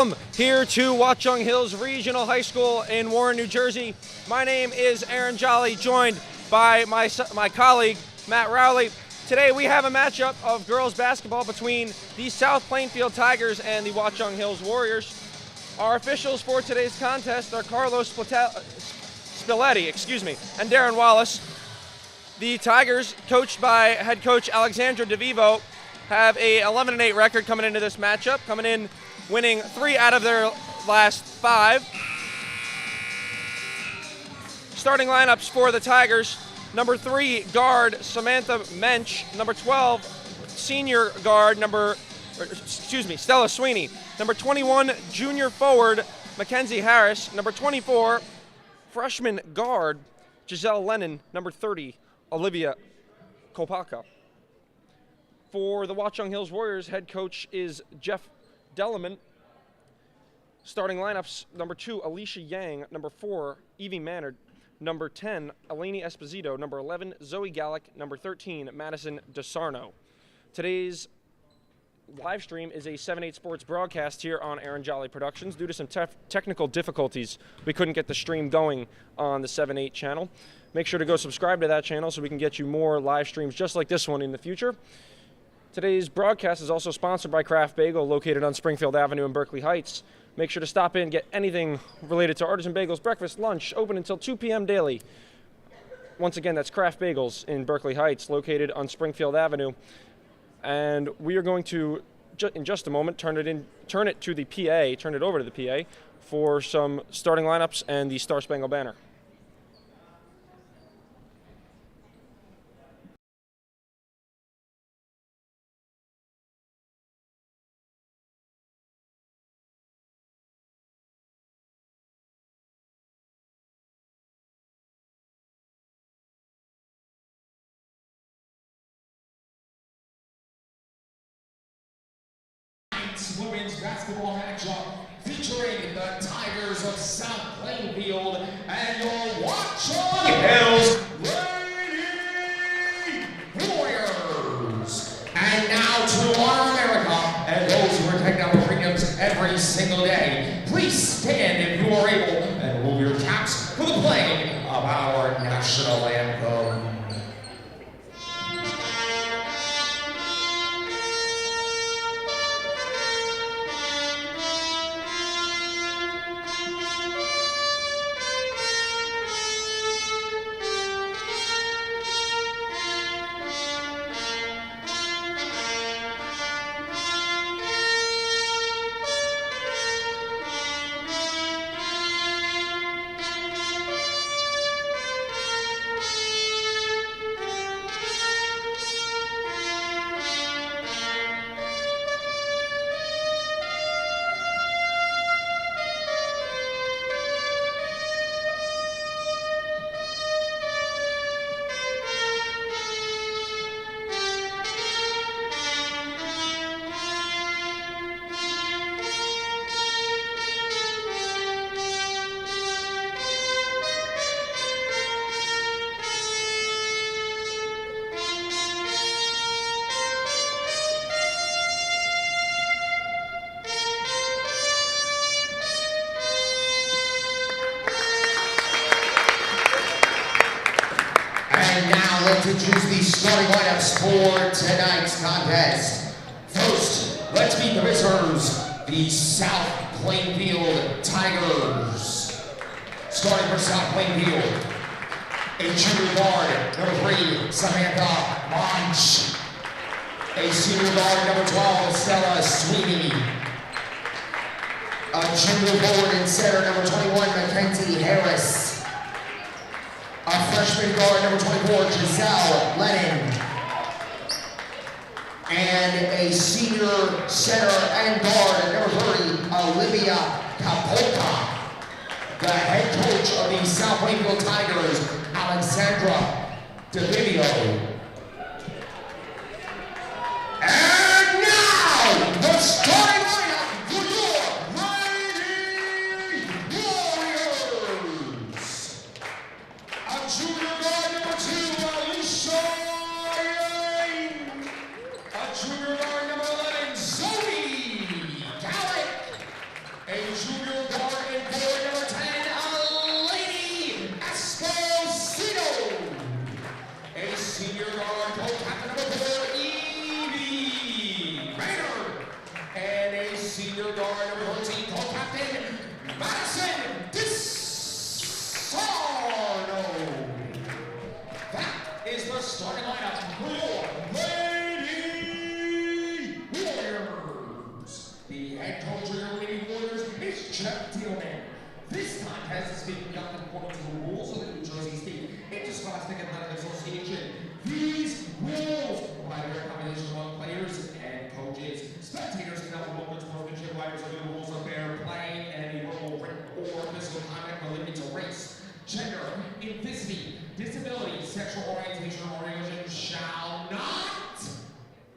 Here to Watchung Hills Regional High School in Warren, New Jersey. My name is Aaron Jolly, joined by my colleague, Matt Rowley. Today we have a matchup of girls basketball between the South Plainfield Tigers and the Watchung Hills Warriors. Our officials for today's contest are Carlos Spiletti, and Darren Wallace. The Tigers, coached by head coach Alexandra DeVivo, have a 11-8 record coming into this matchup, winning 3 out of their last 5. Starting lineups for the Tigers: number 3 guard Samantha Mensch, number 12 senior guard Stella Sweeney, number 21 junior forward Mackenzie Harris, number 24 freshman guard Giselle Lennon, number 30 Olivia Kopaka. For the Watchung Hills Warriors, head coach is Jeff Delleman. Starting lineups: number 2, Alicia Yang, number 4, Evie Mannard, number 10, Eleni Esposito, number 11, Zoe Gallick, number 13, Madison DeSarno. Today's live stream is a 7/8 Sports broadcast here on Aaron Jolly Productions. Due to some technical difficulties, we couldn't get the stream going on the 7/8 channel. Make sure to go subscribe to that channel so we can get you more live streams just like this one in the future. Today's broadcast is also sponsored by Craft Bagel, located on Springfield Avenue in Berkeley Heights. Make sure to stop in and get anything related to artisan bagels, breakfast, lunch, open until 2 p.m. daily. Once again, that's Craft Bagels in Berkeley Heights, located on Springfield Avenue. And we are going to, in just a moment, turn it over to the PA for some starting lineups and the Star Spangled Banner. Women's basketball matchup featuring the Tigers of South Plainfield and your Watchung Hills Lady Warriors. And now to our America and those who are taking out the premiums every single day, please stand if you are able and move your caps for the playing of our national anthem. Now let's introduce the starting lineups for tonight's contest. First, let's meet the visitors, the South Plainfield Tigers. Starting for South Plainfield, a junior guard, number 3, Samantha Mensch. A senior guard, number 12, Stella Sweeney. A junior forward and center, number 21, Mackenzie Harris. A freshman guard, number 24, Giselle Lennon. And a senior center and guard, number 30, Olivia Kopaka. The head coach of the South Plainfield Tigers, Alexandra DeVivo. And now, the starting lineup for your Lady Warriors. A junior guard, number 2, Alicia Yang. A junior guard, number 11, Zoe Gallick. A junior guard, number 13, Jeff Tillman. This contest is being conducted according to the rules of the New Jersey State Interscholastic Athletic Association. These rules provide a recommendation among players and coaches. Spectators cannot promote good sportsmanship, violate the rules of fair play, and any verbal, written, or physical conduct related to race, gender, ethnicity, disability, sexual orientation, or religion shall not,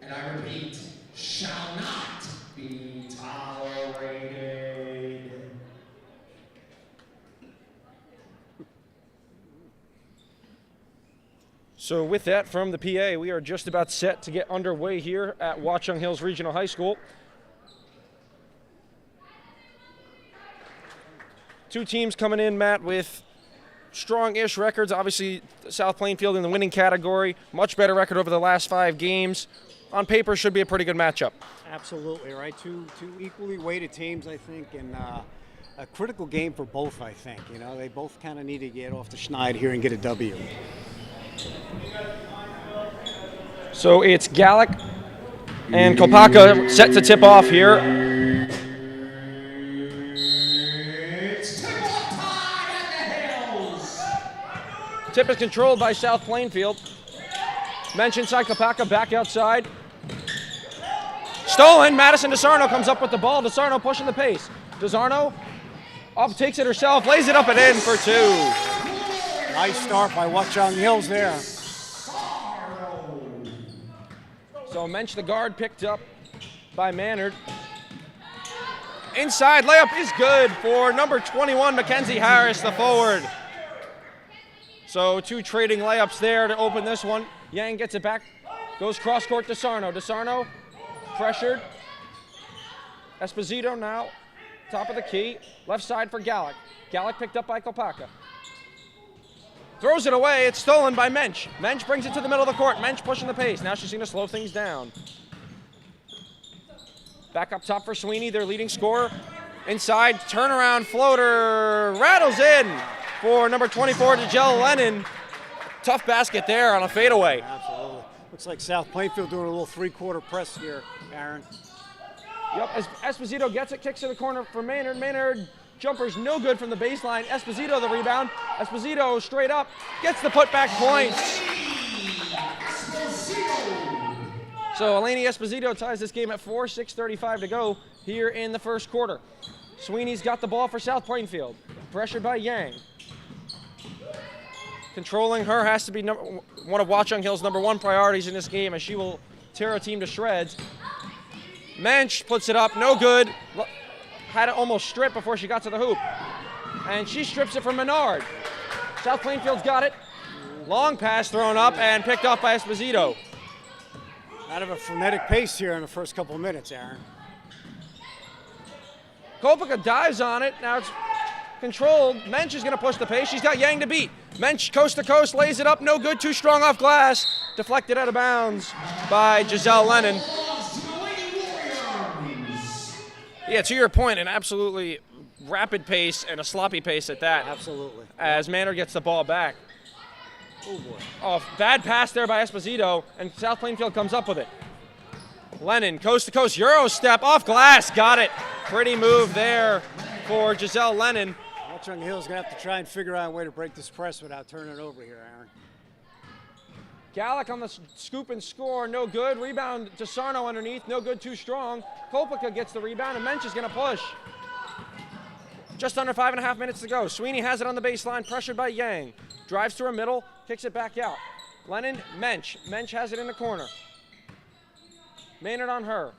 and I repeat, shall not be tolerated. So with that from the PA, we are just about set to get underway here at Watchung Hills Regional High School. Two teams coming in, Matt, with strong-ish records. Obviously, South Plainfield in the winning category. Much better record over the last 5 games. On paper, should be a pretty good matchup. Absolutely, right? Two equally weighted teams, I think, and a critical game for both, I think. You know, they both kind of need to get off the schneid here and get a W. So it's Gallic and Kopaka set to tip off here. It's tip-off time at the Hills. Tip is controlled by South Plainfield. Mensch inside, Kopaka back outside. Stolen. Madison DeSarno comes up with the ball. DeSarno pushing the pace. DeSarno up, takes it herself, lays it up and in for 2. Nice start by Watchung Hills there. So Mensch, the guard, picked up by Maynard. Inside layup is good for number 21, Mackenzie Harris, the forward. So 2 trading layups there to open this one. Yang gets it back, goes cross court to Sarno. DeSarno pressured. Esposito now, top of the key. Left side for Gallic. Gallic picked up by Kopaka. Throws it away, it's stolen by Mensch. Mensch brings it to the middle of the court. Mensch pushing the pace. Now she's going to slow things down. Back up top for Sweeney, their leading scorer. Inside, turnaround floater, rattles in for number 24, Giselle Lennon. Tough basket there on a fadeaway. Absolutely. Looks like South Plainfield doing a little 3-quarter press here, Aaron. Yep, as Esposito gets it, kicks to the corner for Maynard. Maynard, jumper's no good from the baseline. Esposito the rebound. Esposito straight up, gets the putback point. So Eleni Esposito ties this game at 4, 6:35 to go here in the first quarter. Sweeney's got the ball for South Plainfield. Pressured by Yang. Controlling her has to be one of Watchung Hill's #1 priorities in this game, as she will tear a team to shreds. Mensch puts it up, no good. Had it almost stripped before she got to the hoop. And she strips it from Menard. South Plainfield's got it. Long pass thrown up and picked up by Esposito. Out of a frenetic pace here in the first couple of minutes, Aaron. Kopaka dives on it. Now it's controlled. Mensch is going to push the pace. She's got Yang to beat. Mensch coast to coast, lays it up, no good, too strong off glass. Deflected out of bounds by Giselle Lennon. Yeah, to your point, an absolutely rapid pace and a sloppy pace at that. Absolutely. As Maynard gets the ball back. Oh, boy. Oh, bad pass there by Esposito, and South Plainfield comes up with it. Lennon, coast to coast, Euro step, off glass, got it. Pretty move there for Giselle Lennon. Watchung Hill's going to have to try and figure out a way to break this press without turning it over here, Aaron. Gallic on the scoop and score, no good. Rebound to Sarno underneath, no good, too strong. Kopaka gets the rebound, and Mensch is going to push. Just under 5.5 minutes to go. Sweeney has it on the baseline, pressured by Yang. Drives through a middle, kicks it back out. Lennon, Mensch. Mensch has it in the corner. Maynard on her.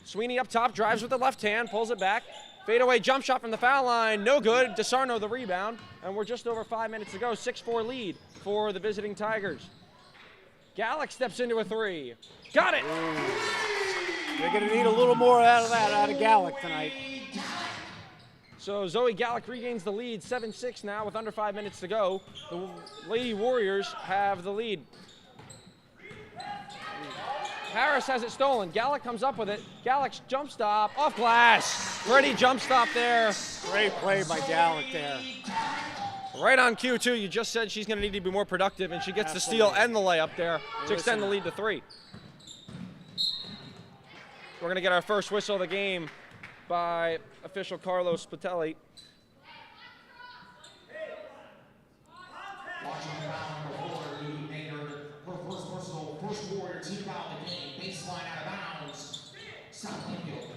Sweeney up top, drives with the left hand, pulls it back. Fadeaway jump shot from the foul line, no good. DeSarno the rebound, and we're just over 5 minutes to go. 6-4 lead for the visiting Tigers. Gallic steps into a 3. Got it! They're going to need a little more out of that, out of Gallic tonight. So Zoe Gallic regains the lead, 7-6 now with under 5 minutes to go. The Lady Warriors have the lead. Harris has it stolen. Gallic comes up with it. Gallic's jump stop, off glass. Pretty jump stop there. Great play by Gallic there. Right on cue, too. You just said she's going to need to be more productive, and she gets the steal and the layup there to extend the lead to 3. We're going to get our first whistle of the game by official Carlos Patelli. Watching foul number 4, Lee Maynard. Her first personal, first Warrior team foul in the game. Baseline out of bounds. South Plainfield.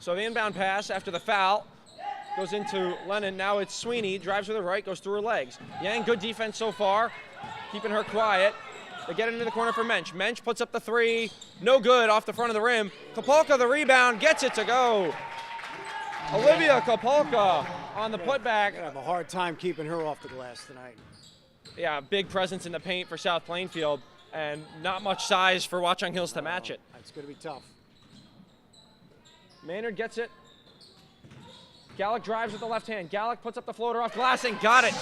So the inbound pass after the foul goes into Lennon. Now it's Sweeney, drives with her right, goes through her legs. Yang, good defense so far, keeping her quiet. They get it into the corner for Mensch. Mensch puts up the three, no good, off the front of the rim. Kopolka, the rebound, gets it to go. Olivia Kopolka on the putback. Gonna have a hard time keeping her off the glass tonight. Yeah, big presence in the paint for South Plainfield, and not much size for Watchung Hills to match it. It's gonna be tough. Maynard gets it. Gallick drives with the left hand. Gallick puts up the floater off glass and got it.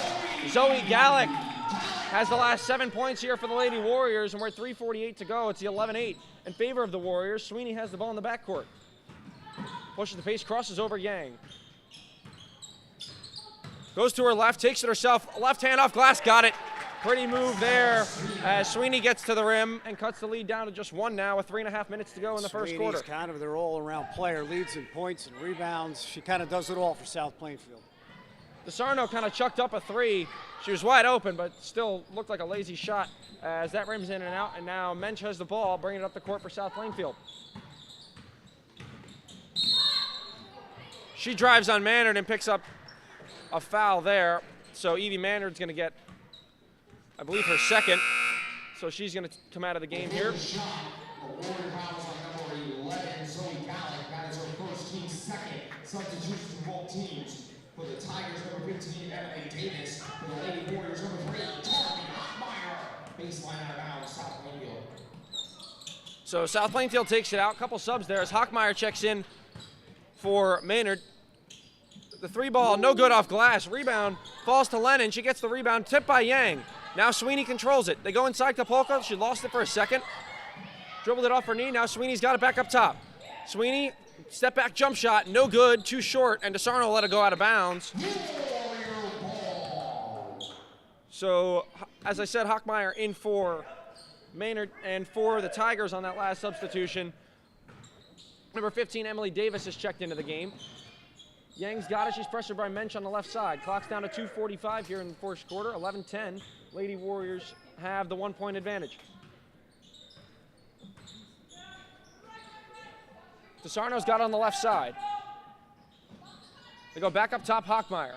Zoe Gallick has the last 7 points here for the Lady Warriors, and we're at 3:48 to go. It's the 11-8 in favor of the Warriors. Sweeney has the ball in the backcourt. Pushes the pace, crosses over Yang. Goes to her left, takes it herself. Left hand off glass, got it. Pretty move there as Sweeney gets to the rim and cuts the lead down to just one now with 3.5 minutes to go in the first quarter. Sweeney's kind of their all-around player, leads in points and rebounds. She kind of does it all for South Plainfield. DeSarno kind of chucked up a three. She was wide open, but still looked like a lazy shot as that rims in and out, and now Mensch has the ball, bringing it up the court for South Plainfield. She drives on Maynard and picks up a foul there, so Evie Maynard's going to get, I believe, her second, so she's going to come out of the game here. Shot. The Warrior fouls on number 11, Zoe Gallick. That is her first, team second. Substitutions from both teams. For the Tigers, number 15, Emily Davis. For the Lady Warriors, number 3, Taryn Hockmeyer. Baseline out of bounds, South Plainfield. So South Plainfield takes it out. Couple subs there as Hockmeyer checks in for Maynard. The three ball, no good off glass. Rebound falls to Lennon. She gets the rebound, tipped by Yang. Now Sweeney controls it. They go inside Kopolka. She lost it for a second. Dribbled it off her knee. Now Sweeney's got it back up top. Sweeney, step back jump shot, no good, too short, and DeSarno let it go out of bounds. So, as I said, Hockmeyer in for Maynard and for the Tigers on that last substitution. Number 15, Emily Davis, has checked into the game. Yang's got it. She's pressured by Mensch on the left side. Clock's down to 2:45 here in the first quarter. 11-10. Lady Warriors have the 1 point advantage. DeSarno's got it on the left side. They go back up top, Hockmeyer.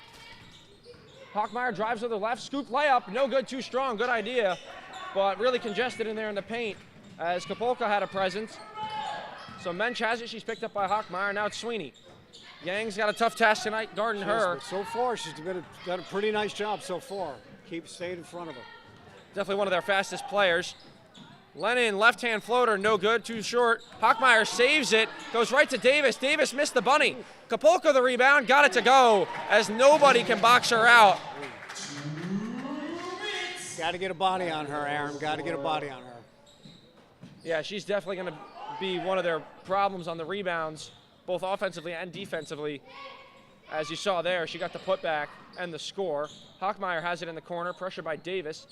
Hockmeyer drives with the left, scoop layup, no good, too strong, good idea, but really congested in there in the paint as Kopolka had a presence. So Mensch has it, she's picked up by Hockmeyer, now it's Sweeney. Yang's got a tough task tonight guarding her. So far, she's done a pretty nice job so far. Keep staying in front of her. Definitely one of their fastest players. Lennon, left-hand floater, no good, too short. Hockmeyer saves it, goes right to Davis. Davis missed the bunny. Kopolka the rebound, got it to go, as nobody can box her out. Got to get a body on her, Aaron. Got to get a body on her. Yeah, she's definitely going to be one of their problems on the rebounds, both offensively and defensively. As you saw there, she got the putback and the score. Hockmeyer has it in the corner, pressure by Davis.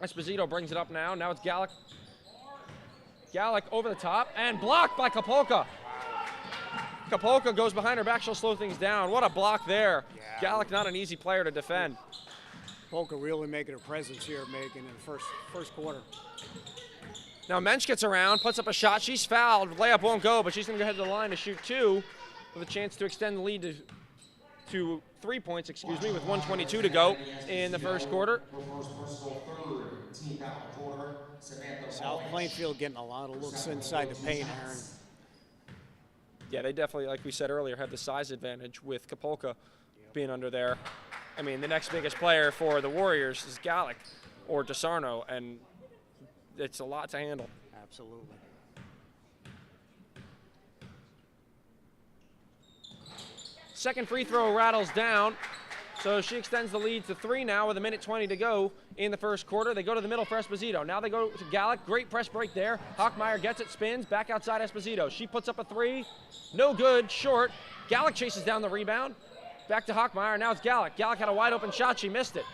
Esposito brings it up now. Now it's Gallick. Gallick over the top and blocked by Kopolka. Kopolka goes behind her back. She'll slow things down. What a block there. Yeah. Gallick, not an easy player to defend. Kopolka really making her presence here, making in the first quarter. Now Mensch gets around, puts up a shot. She's fouled. Layup won't go, but she's going to go ahead to the line to shoot two with a chance to extend the lead to 3 points, with 1:22 to go in the first quarter. South Plainfield getting a lot of looks inside the paint, Aaron. Yeah, they definitely, like we said earlier, have the size advantage with Kopolka being under there. I mean, the next biggest player for the Warriors is Gallick or DeSarno, and it's a lot to handle. Absolutely. Second free throw rattles down, so she extends the lead to 3 now with 1:20 to go in the first quarter. They go to the middle for Esposito. Now they go to Gallick. Great press break there. Hockmeyer gets it, spins, back outside Esposito. She puts up a three. No good, short. Gallick chases down the rebound. Back to Hockmeyer. Now it's Gallick. Gallick had a wide open shot. She missed it.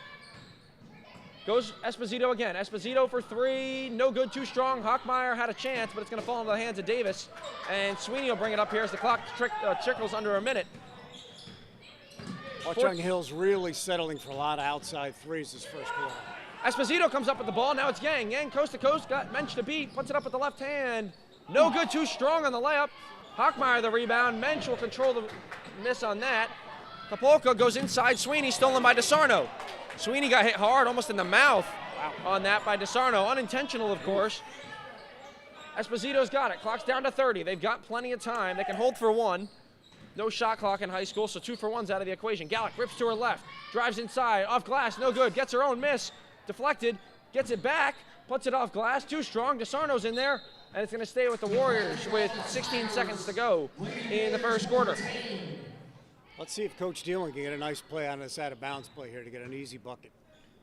Goes Esposito again. Esposito for three. No good, too strong. Hochmeyer had a chance, but it's going to fall into the hands of Davis. And Sweeney will bring it up here as the clock trickles under a minute. Watchung Hill's really settling for a lot of outside threes this first quarter. Esposito comes up with the ball. Now it's Yang. Yang coast to coast. Got Mensch to beat. Puts it up with the left hand. No good, too strong on the layup. Hochmeyer the rebound. Mensch will control the miss on that. Kapolka goes inside. Sweeney stolen by DeSarno. Sweeney got hit hard, almost in the mouth on that by DeSarno. Unintentional, of course. Esposito's got it. Clock's down to 30. They've got plenty of time. They can hold for one. No shot clock in high school, so 2 for 1's out of the equation. Gallick rips to her left. Drives inside. Off glass. No good. Gets her own miss. Deflected. Gets it back. Puts it off glass. Too strong. DeSarno's in there. And it's going to stay with the Warriors with 16 seconds to go in the first quarter. Let's see if Coach Dillon can get a nice play on this out-of-bounds play here to get an easy bucket.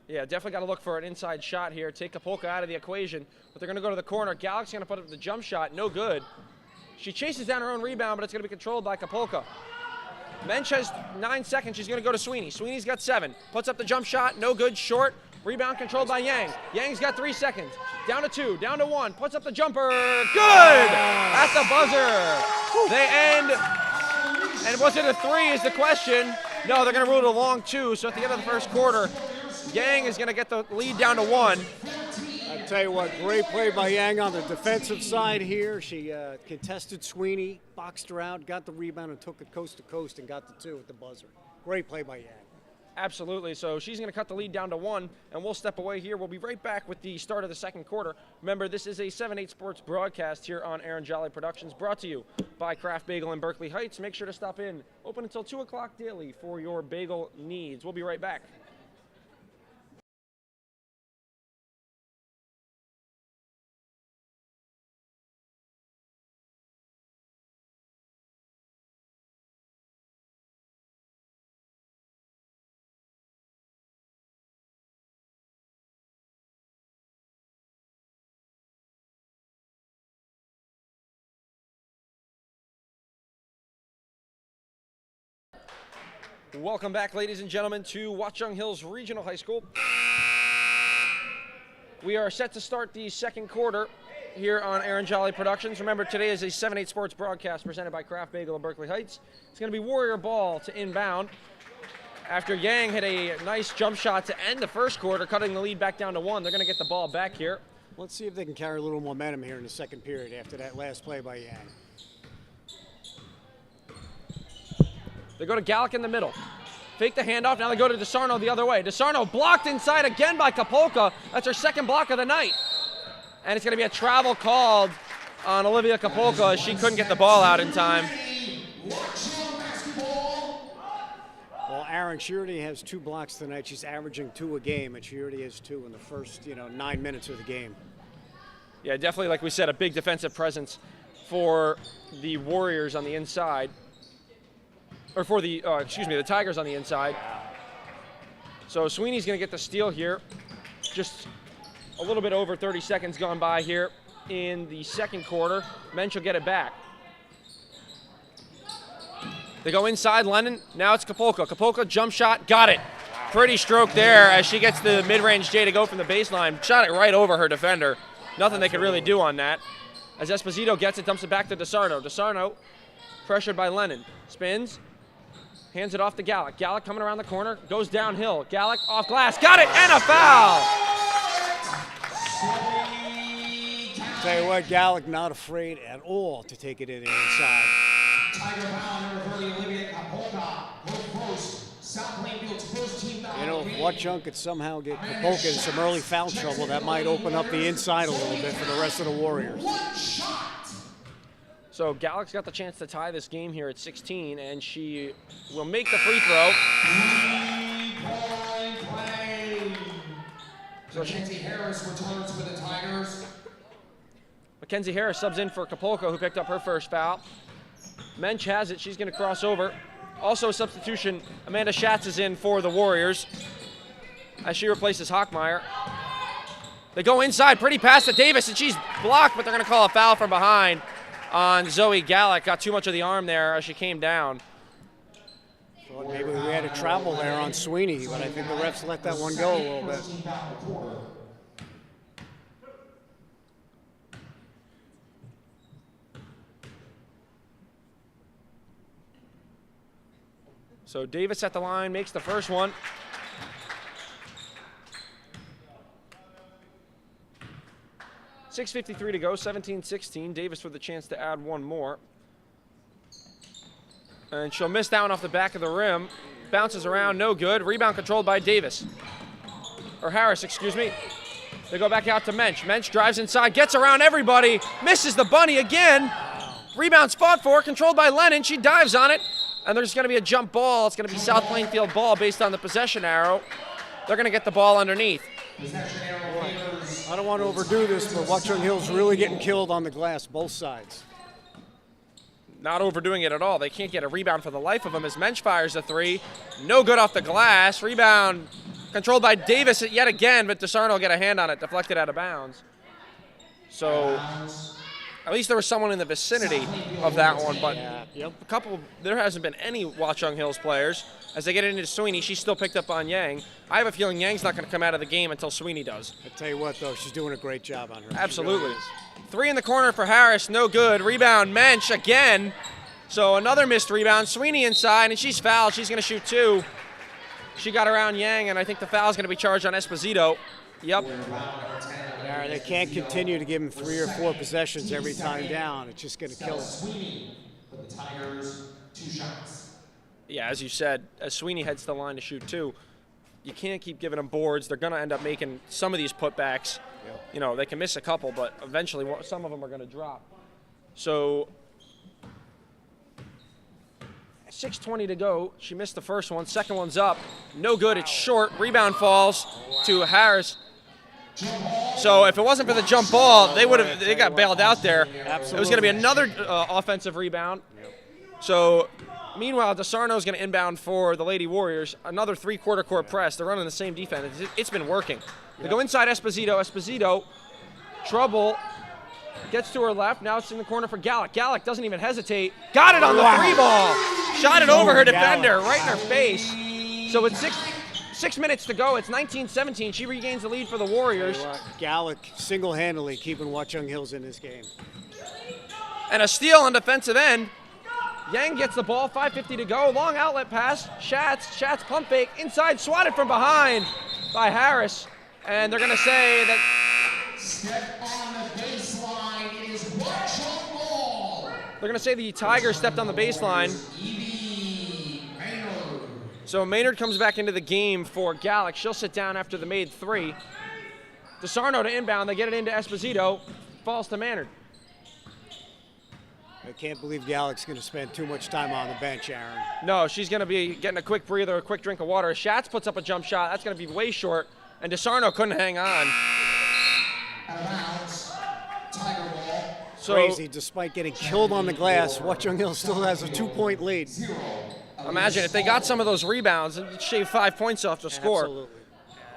Yeah, definitely got to look for an inside shot here. Take Kapolka out of the equation. But they're going to go to the corner. Gallick's going to put up the jump shot. No good. She chases down her own rebound, but it's going to be controlled by Kapolka. Mensch has 9 seconds. She's going to go to Sweeney. Sweeney's got 7. Puts up the jump shot. No good. Short. Rebound controlled by Yang. Yang's got 3 seconds. Down to 2. Down to 1. Puts up the jumper. Good! At the buzzer. They end. And was it a 3 is the question. No, they're going to rule it a long 2. So at the end of the first quarter, Yang is going to get the lead down to 1. I'll tell you what, great play by Yang on the defensive side here. She contested Sweeney, boxed her out, got the rebound, and took it coast to coast and got the 2 at the buzzer. Great play by Yang. Absolutely. So she's going to cut the lead down to 1, and we'll step away here. We'll be right back with the start of the second quarter. Remember, this is a 7-8 Sports broadcast here on Aaron Jolly Productions, brought to you by Kraft Bagel in Berkeley Heights. Make sure to stop in. Open until 2 o'clock daily for your bagel needs. We'll be right back. Welcome back, ladies and gentlemen, to Watchung Hills Regional High School. We are set to start the second quarter here on Aaron Jolly Productions. Remember, today is a 7-8 Sports broadcast presented by Kraft Bagel in Berkeley Heights. It's going to be Warrior ball to inbound. After Yang hit a nice jump shot to end the first quarter, cutting the lead back down to 1, they're going to get the ball back here. Let's see if they can carry a little momentum here in the second period after that last play by Yang. They go to Gallick in the middle. Fake the handoff. Now they go to DeSarno the other way. DeSarno blocked inside again by Kapolka. That's her second block of the night. And it's going to be a travel called on Olivia Kapolka as she couldn't get the ball out in time. Well, Aaron, she already has 2 blocks tonight. She's averaging 2 a game, and she already has 2 in the first, 9 minutes of the game. Yeah, definitely, like we said, a big defensive presence for the Warriors on the inside. Or for the, the Tigers on the inside. So Sweeney's going to get the steal here. Just a little bit over 30 seconds gone by here in the second quarter. Mensch will get it back. They go inside, Lennon. Now it's Kapolka. Kapolka, jump shot, got it. Pretty stroke there as she gets the mid-range J to go from the baseline. Shot it right over her defender. Nothing they could really do on that. As Esposito gets it, dumps it back to DeSarno. DeSarno, pressured by Lennon. Spins. Hands it off to Gallick. Gallick coming around the corner, goes downhill. Gallick off glass, got it, and a foul! Tell you what, Gallick not afraid at all to take it in the inside. Tiger foul, number 30, Olivia Kapolka, post, South Plainfield's first team foul. If Watchung could somehow get Kapolka in some early foul trouble, that might open up the inside a little bit for the rest of the Warriors. One shot. So Gallick's got the chance to tie this game here at 16, and she will make the free throw. 3-point play. So Mackenzie Harris returns for the Tigers. Mackenzie Harris subs in for Kapolka, who picked up her first foul. Mensch has it. She's going to cross over. Also a substitution, Amanda Schatz is in for the Warriors as she replaces Hochmeyer. They go inside, pretty pass to Davis, and she's blocked, but they're going to call a foul from behind on Zoe Gallick. Got too much of the arm there as she came down. Thought maybe we had a travel there on Sweeney, but I think the refs let that one go a little bit. So Davis at the line, makes the first one. .653 to go, 17-16. Davis with a chance to add one more. And she'll miss that one off the back of the rim. Bounces around, no good. Rebound controlled by Davis. Or Harris, excuse me. They go back out to Mensch. Mensch drives inside, gets around everybody, misses the bunny again. Rebound's fought for, controlled by Lennon. She dives on it. And there's going to be a jump ball. It's going to be South Plainfield ball based on the possession arrow. They're going to get the ball underneath. I don't want to overdo this, but Watchung Hill's really getting killed on the glass, both sides. Not overdoing it at all. They can't get a rebound for the life of them as Mensch fires a three. No good off the glass. Rebound controlled by Davis yet again, but DeSarno will get a hand on it, deflected out of bounds. So at least there was someone in the vicinity of that one, but there hasn't been any Watchung Hills players. As they get into Sweeney, she's still picked up on Yang. I have a feeling Yang's not going to come out of the game until Sweeney does. I tell you what, though, she's doing a great job on her. Absolutely. Three in the corner for Harris, no good. Rebound, Mensch again. So another missed rebound. Sweeney inside, and she's fouled. She's going to shoot two. She got around Yang, and I think the foul's going to be charged on Esposito. Yep. They can't continue to give him 3 or 4 possessions every time down. It's just going to kill him. Sweeney for the Tigers, 2 shots. Yeah, as you said, as Sweeney heads to the line to shoot two, you can't keep giving them boards. They're going to end up making some of these putbacks. Yep. You know, they can miss a couple, but eventually some of them are going to drop. So 6:20 to go. She missed the first one. Second one's up. No good. It's short. Rebound falls to Harris. So if it wasn't for the jump ball, they got bailed out there. Absolutely. It was going to be another offensive rebound. So meanwhile, DeSarno's going to inbound for the Lady Warriors. Another 3-quarter court press. They're running the same defense. It's been working. They go inside Esposito. Esposito, trouble, gets to her left. Now it's in the corner for Gallick. Gallick doesn't even hesitate. Got it on the 3-ball. Shot it over her defender, right in her face. So it's 6 minutes to go. It's 19-17. She regains the lead for the Warriors. Gallick single-handedly keeping Watchung Hills in this game. And a steal on defensive end. Yang gets the ball, 5:50 to go. Long outlet pass. Schatz pump fake. Inside, swatted from behind by Harris. And they're going to say that Step on the baseline is Watchung ball. they're going to say the Tigers stepped on the baseline. So Maynard comes back into the game for Gallick. She'll sit down after the made 3. DeSarno to inbound. They get it into Esposito. Falls to Maynard. I can't believe Gallick's going to spend too much time on the bench, Aaron. No, she's going to be getting a quick breather, a quick drink of water. Schatz puts up a jump shot. That's going to be way short. And DeSarno couldn't hang on. Out of bounds. Tiger ball. So, crazy. Despite getting killed on the glass, Watchung Hill still has a 2-point lead. Imagine if they got some of those rebounds, it'd shave 5 points off the score. Absolutely.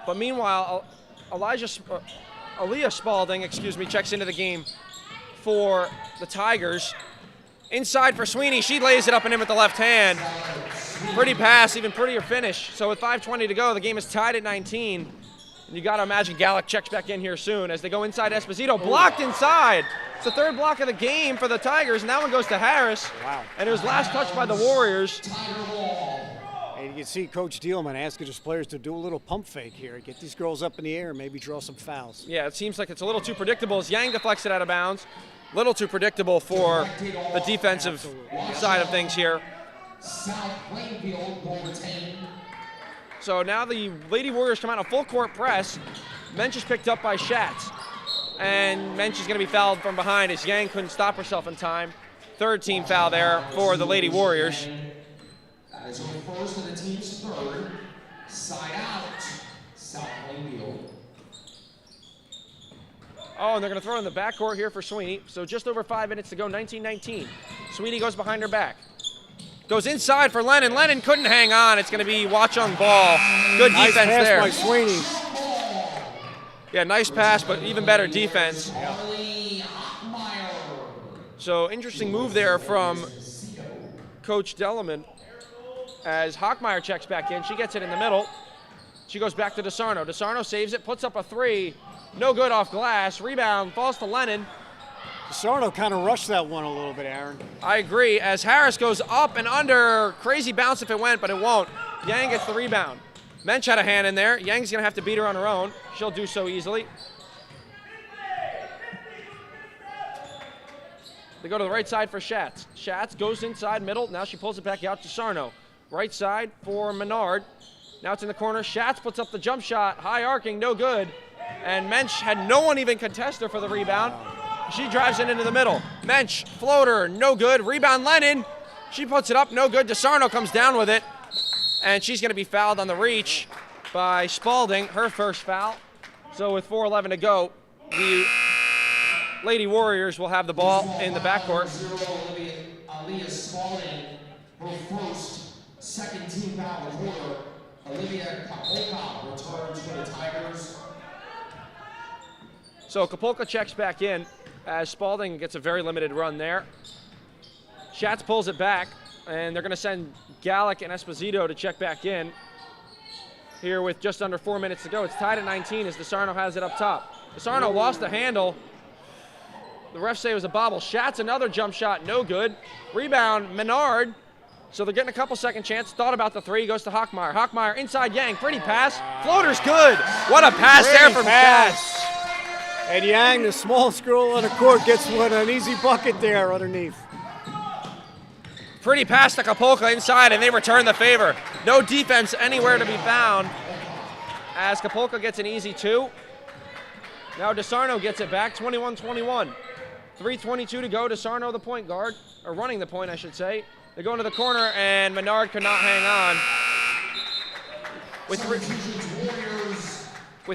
But meanwhile, Aaliyah Spalding, checks into the game for the Tigers. Inside for Sweeney. She lays it up and in with the left hand. Pretty pass, even prettier finish. So with 5:20 to go, the game is tied at 19. And you got to imagine Gallick checks back in here soon as they go inside Esposito. Blocked inside. It's the 3rd block of the game for the Tigers, and that one goes to Harris. Wow. And it was last touched by the Warriors. And you can see Coach Dielman asking his players to do a little pump fake here. Get these girls up in the air and maybe draw some fouls. Yeah, it seems like it's a little too predictable as Yang deflects it out of bounds. Little too predictable for the defensive side of things here. South Plainfield will retain. So now the Lady Warriors come out in a full court press. Mensch is picked up by Schatz. And Mensch is going to be fouled from behind as Yang couldn't stop herself in time. 3rd team foul there for the Lady Warriors. That is her first and the team's 3rd. Side out. South Plainfield. Oh, and they're going to throw it in the backcourt here for Sweeney. So just over 5 minutes to go, 19-19. Sweeney goes behind her back. Goes inside for Lennon. Lennon couldn't hang on. It's going to be Watchung ball. Good nice defense pass there. by Sweeney. Yeah, nice pass, but even better defense. So interesting move there from Coach Delleman as Hochmeyer checks back in. She gets it in the middle. She goes back to DeSarno. DeSarno saves it, puts up a three. No good off glass. Rebound falls to Lennon. DeSarno kind of rushed that one a little bit, Aaron. I agree, as Harris goes up and under. Crazy bounce if it went, but it won't. Yang gets the rebound. Mensch had a hand in there. Yang's going to have to beat her on her own. She'll do so easily. They go to the right side for Schatz. Schatz goes inside middle. Now she pulls it back out to Sarno. Right side for Menard. Now it's in the corner. Schatz puts up the jump shot. High arcing, no good. And Mensch had no one even contest her for the rebound. She drives it into the middle. Mensch, floater, no good. Rebound Lennon. She puts it up, no good. DeSarno comes down with it. And she's going to be fouled on the reach by Spalding, her first foul. So with 4:11 to go, the Lady Warriors will have the ball in the backcourt. Aliyah Spalding, her first second team foul of the quarter. Olivia Kapolka returns for the Tigers. So Kapolka checks back in as Spalding gets a very limited run there. Schatz pulls it back, and they're going to send Gallick and Esposito to check back in. Here with just under 4 minutes to go. It's tied at 19 as DeSarno has it up top. DeSarno lost the handle. The refs say it was a bobble. Schatz, another jump shot, no good. Rebound, Menard. So they're getting a couple second chance. Thought about the three, goes to Hochmeyer. Hochmeyer inside Yang, pretty pass. Floater's good. What a pass there from Schatz. And Yang, the smallest girl on the court, gets an easy bucket there underneath. Pretty pass to Kapolka inside, and they return the favor. No defense anywhere to be found as Kapolka gets an easy two. Now DeSarno gets it back, 21-21. 3:22 to go. DeSarno, the point guard, or running the point, I should say. They go into the corner, and Menard could not hang on. With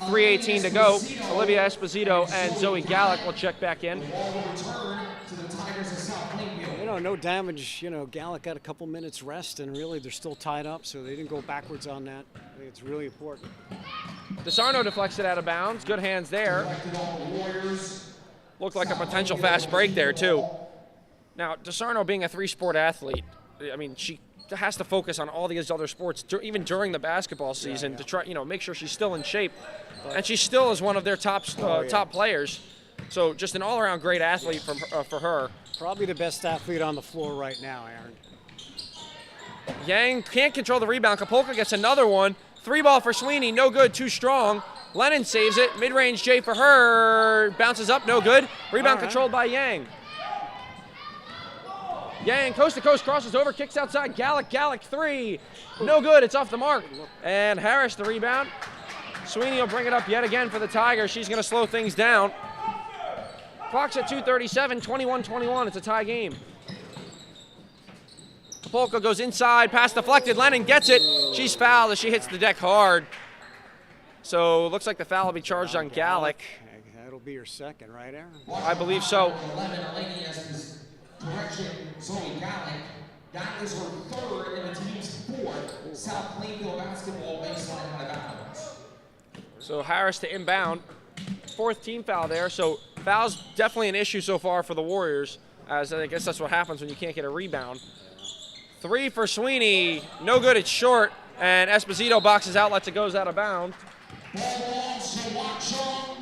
3:18 to go, Olivia Esposito and Zoe Gallick will check back in. No damage. Gallick got a couple minutes rest, and really they're still tied up, so they didn't go backwards on that. I think it's really important. DeSarno deflects it out of bounds. Good hands there. Looked like a potential fast break there, too. Now, DeSarno being a three-sport athlete, I mean, she has to focus on all these other sports, even during the basketball season, to try, make sure she's still in shape. And she still is one of their top players. So just an all-around great athlete for her. Probably the best athlete on the floor right now, Aaron. Yang can't control the rebound. Kapolka gets another one. Three ball for Sweeney, no good, too strong. Lennon saves it. Mid-range J for her. Bounces up, no good. Rebound controlled by Yang. Yang, coast to coast, crosses over, kicks outside. Gallick, three. No good, it's off the mark. And Harris the rebound. Sweeney will bring it up yet again for the Tigers. She's going to slow things down. Clock's at 2:37, 21-21. It's a tie game. Kapolka goes inside, pass deflected. Lennon gets it. She's fouled as she hits the deck hard. So it looks like the foul will be charged on Gallick. That'll be her second, right, Aaron? I believe so. Correction, Zoe Gallick. That is her third and the team's fourth. South Plainfield basketball baseline out of bounds. So Harris to inbound. Fourth team foul there. So foul's definitely an issue so far for the Warriors, as I guess that's what happens when you can't get a rebound. Three for Sweeney. No good, it's short. And Esposito boxes out, lets it goes out of bounds. Ball belongs to Watchung.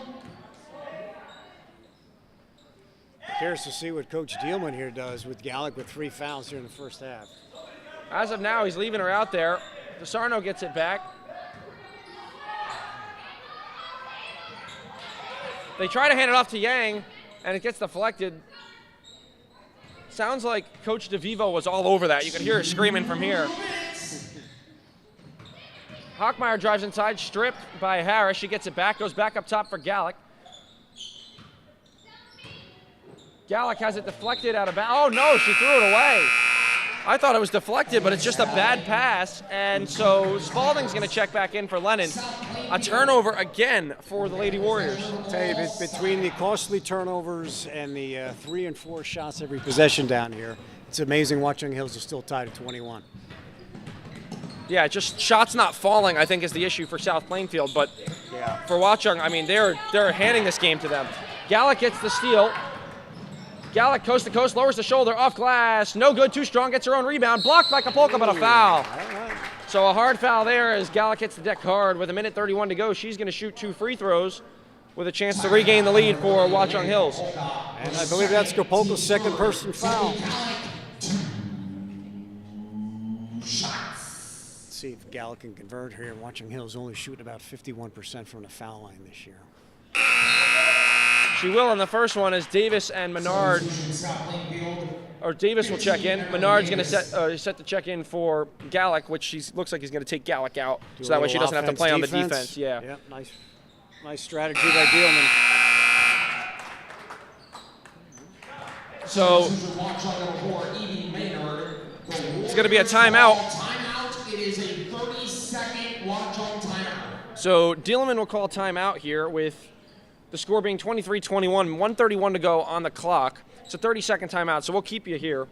Curious to see what Coach Dielman here does with Gallick with 3 fouls here in the first half. As of now, he's leaving her out there. DeSarno gets it back. They try to hand it off to Yang, and it gets deflected. Sounds like Coach DeVivo was all over that. You could hear her screaming from here. Hochmeyer drives inside, stripped by Harris. She gets it back, goes back up top for Gallick. Gallick has it deflected out of bounds. Oh no, she threw it away. I thought it was deflected, but it's just a bad pass. And so Spalding's going to check back in for Lennon. A turnover again for the Lady Warriors. I'll tell you, between the costly turnovers and the 3 and 4 shots every possession down here, it's amazing Watchung Hills is still tied at 21. Yeah, just shots not falling, I think, is the issue for South Plainfield. But for Watchung, I mean, they're handing this game to them. Gallick gets the steal. Gallick coast to coast, lowers the shoulder, off glass. No good, too strong, gets her own rebound. Blocked by Kapolka, but a foul. So a hard foul there as Gallic hits the deck hard with 1:31 to go. She's going to shoot 2 free throws with a chance to regain the lead for Watchung Hills. And I believe that's Kapolka's second person foul. Let's see if Gallic can convert here. Watchung Hills only shooting about 51% from the foul line this year. She will in the first one as Davis and Menard, or Davis will check in. Menard's going to set the check in for Gallic, which looks like he's going to take Gallic out, so that way she doesn't have to play on the defense. Yeah. Yep, nice strategy by Dealman. So it's going to be a timeout. Timeout. It is a 30-second Watchung timeout. So Dealman will call timeout here with the score being 23-21, 1:31 to go on the clock. It's a 30-second timeout, so we'll keep you here.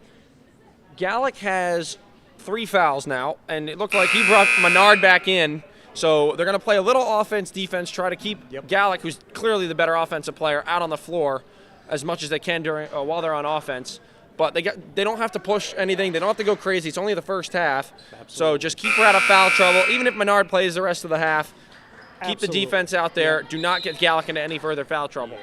Gallic has 3 fouls now, and it looked like he brought Menard back in. So they're going to play a little offense-defense, try to keep Gallic, who's clearly the better offensive player, out on the floor as much as they can during while they're on offense. But they don't have to push anything. They don't have to go crazy. It's only the first half. Absolutely. So just keep her out of foul trouble. Even if Menard plays the rest of the half, keep the defense out there. Do not get Gallic into any further foul trouble.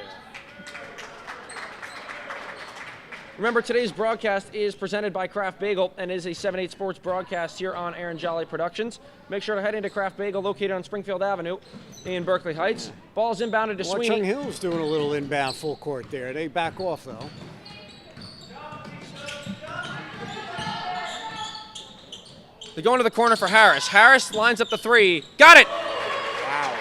Remember, today's broadcast is presented by Kraft Bagel and is a 7/8 Sports broadcast here on Aaron Jolly Productions. Make sure to head into Kraft Bagel, located on Springfield Avenue in Berkeley Heights. Ball's inbounded to Sweeney. Watchung Hills doing a little inbound full court there. They back off, though. They go into the corner for Harris. Harris lines up the 3. Got it! Wow.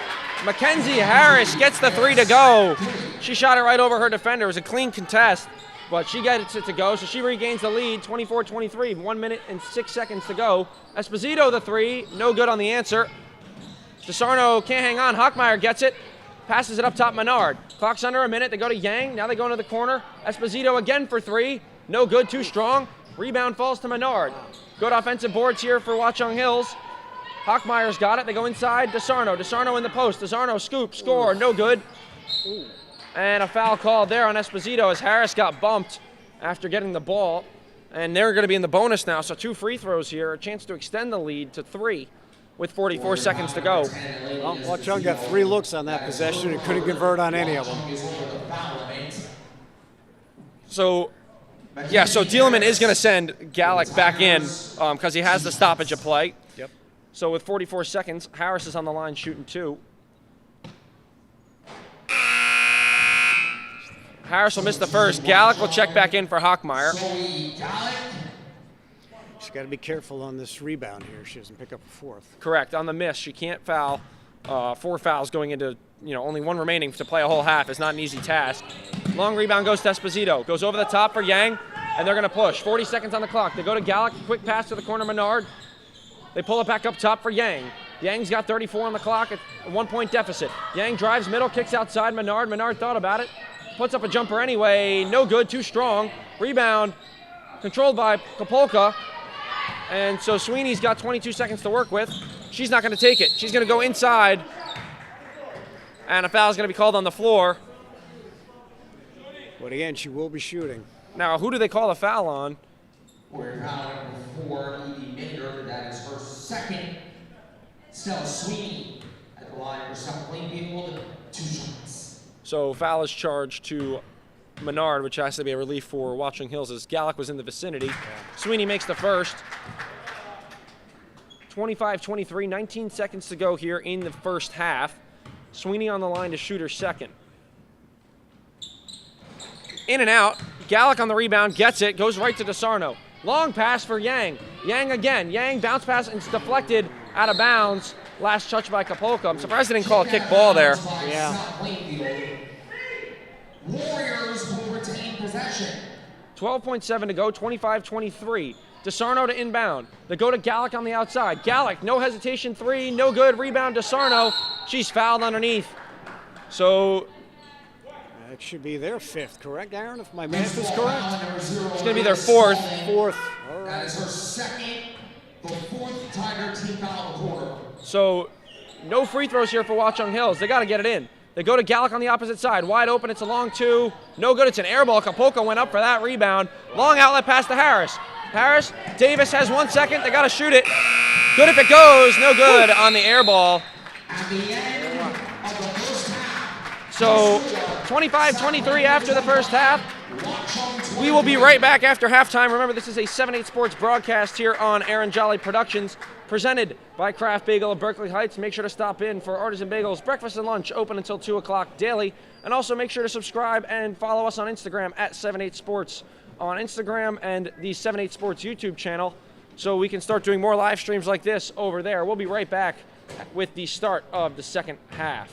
Mackenzie Harris gets the 3 to go. She shot it right over her defender. It was a clean contest, but she gets it to go, so she regains the lead, 24-23, 1 minute and 6 seconds to go. Esposito the 3, no good on the answer. DeSarno can't hang on. Hockmeyer gets it, passes it up top Menard. Clock's under a minute. They go to Yang. Now they go into the corner. Esposito again for 3. No good, too strong. Rebound falls to Menard. Good offensive boards here for Watchung Hills. Hockmeyer's got it. They go inside. DeSarno. DeSarno in the post. DeSarno scoop, score, no good. And a foul called there on Esposito as Harris got bumped after getting the ball. And they're going to be in the bonus now, so 2 free throws here. A chance to extend the lead to 3 with 44 seconds to go. Well, Watchung got 3 looks on that possession and couldn't convert on any of them. So, yeah, so Dealman is going to send Gallic back in because he has the stoppage of play. Yep. So with 44 seconds, Harris is on the line shooting 2. Harris will miss the first. Gallic will check back in for Hockmeyer. She's got to be careful on this rebound here. She doesn't pick up a 4th. Correct. On the miss, she can't foul. 4 fouls going into, only 1 remaining to play a whole half. It's not an easy task. Long rebound goes to Esposito. Goes over the top for Yang, and they're going to push. 40 seconds on the clock. They go to Gallic. Quick pass to the corner, Menard. They pull it back up top for Yang. Yang's got 34 on the clock at a 1-point deficit. Yang drives middle, kicks outside Menard. Menard thought about it. Puts up a jumper anyway. No good, too strong. Rebound controlled by Kapolka. And so Sweeney's got 22 seconds to work with. She's not going to take it. She's going to go inside. And a foul is going to be called on the floor. But again, she will be shooting. Now, who do they call a foul on? We're foul number 4, Evie Maynard. That is her second. Stella Sweeney at the line for South Plainfield. 2 shots. So foul is charged to Menard, which has to be a relief for Watchung Hills as Gallic was in the vicinity. Sweeney makes the first. 25-23, 19 seconds to go here in the first half. Sweeney on the line to shoot her second. In and out. Gallic on the rebound, gets it, goes right to DeSarno. Long pass for Yang. Yang again. Yang bounce pass and it's deflected out of bounds. Last touch by Kapolka. I'm surprised they didn't call a kick ball there. Yeah. Warriors will retain possession. 12.7 to go, 25-23. DeSarno to inbound. They go to Gallic on the outside. Gallic, no hesitation, 3, no good. Rebound DeSarno. She's fouled underneath. So that should be their 5th, correct, Aaron? If my math is correct? It's going to be their 4th. 4th. All right. That is her second, the 4th Tiger team foul of the quarter. So no free throws here for Watchung Hills. They got to get it in. They go to Gallic on the opposite side. Wide open. It's a long 2. No good. It's an air ball. Kapolka went up for that rebound. Long outlet pass to Harris. Harris. Davis has 1 second. They got to shoot it. Good if it goes. No good on the air ball. So 25-23 after the first half. We will be right back after halftime. Remember, this is a 7-8 Sports broadcast here on Aaron Jolly Productions, presented by Kraft Bagel of Berkeley Heights. Make sure to stop in for Artisan Bagels breakfast and lunch, open until 2 o'clock daily. And also make sure to subscribe and follow us on Instagram at 7-8 Sports on Instagram and the 7-8 Sports YouTube channel, so we can start doing more live streams like this over there. We'll be right back with the start of the second half.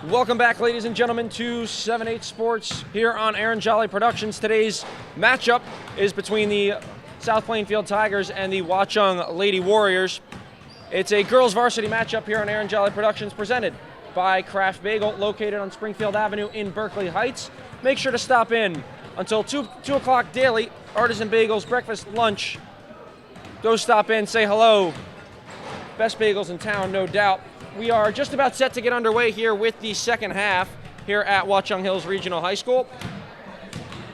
Welcome back, ladies and gentlemen, to 7-8 Sports here on Aaron Jolly Productions. Today's matchup is between the South Plainfield Tigers and the Watchung Lady Warriors. It's a girls varsity matchup here on Aaron Jolly Productions, presented by Kraft Bagel, located on Springfield Avenue in Berkeley Heights. Make sure to stop in until 2 o'clock daily. Artisan bagels, breakfast, lunch. Go stop in, say hello. Best bagels in town, no doubt. We are just about set to get underway here with the second half here at Watchung Hills Regional High School.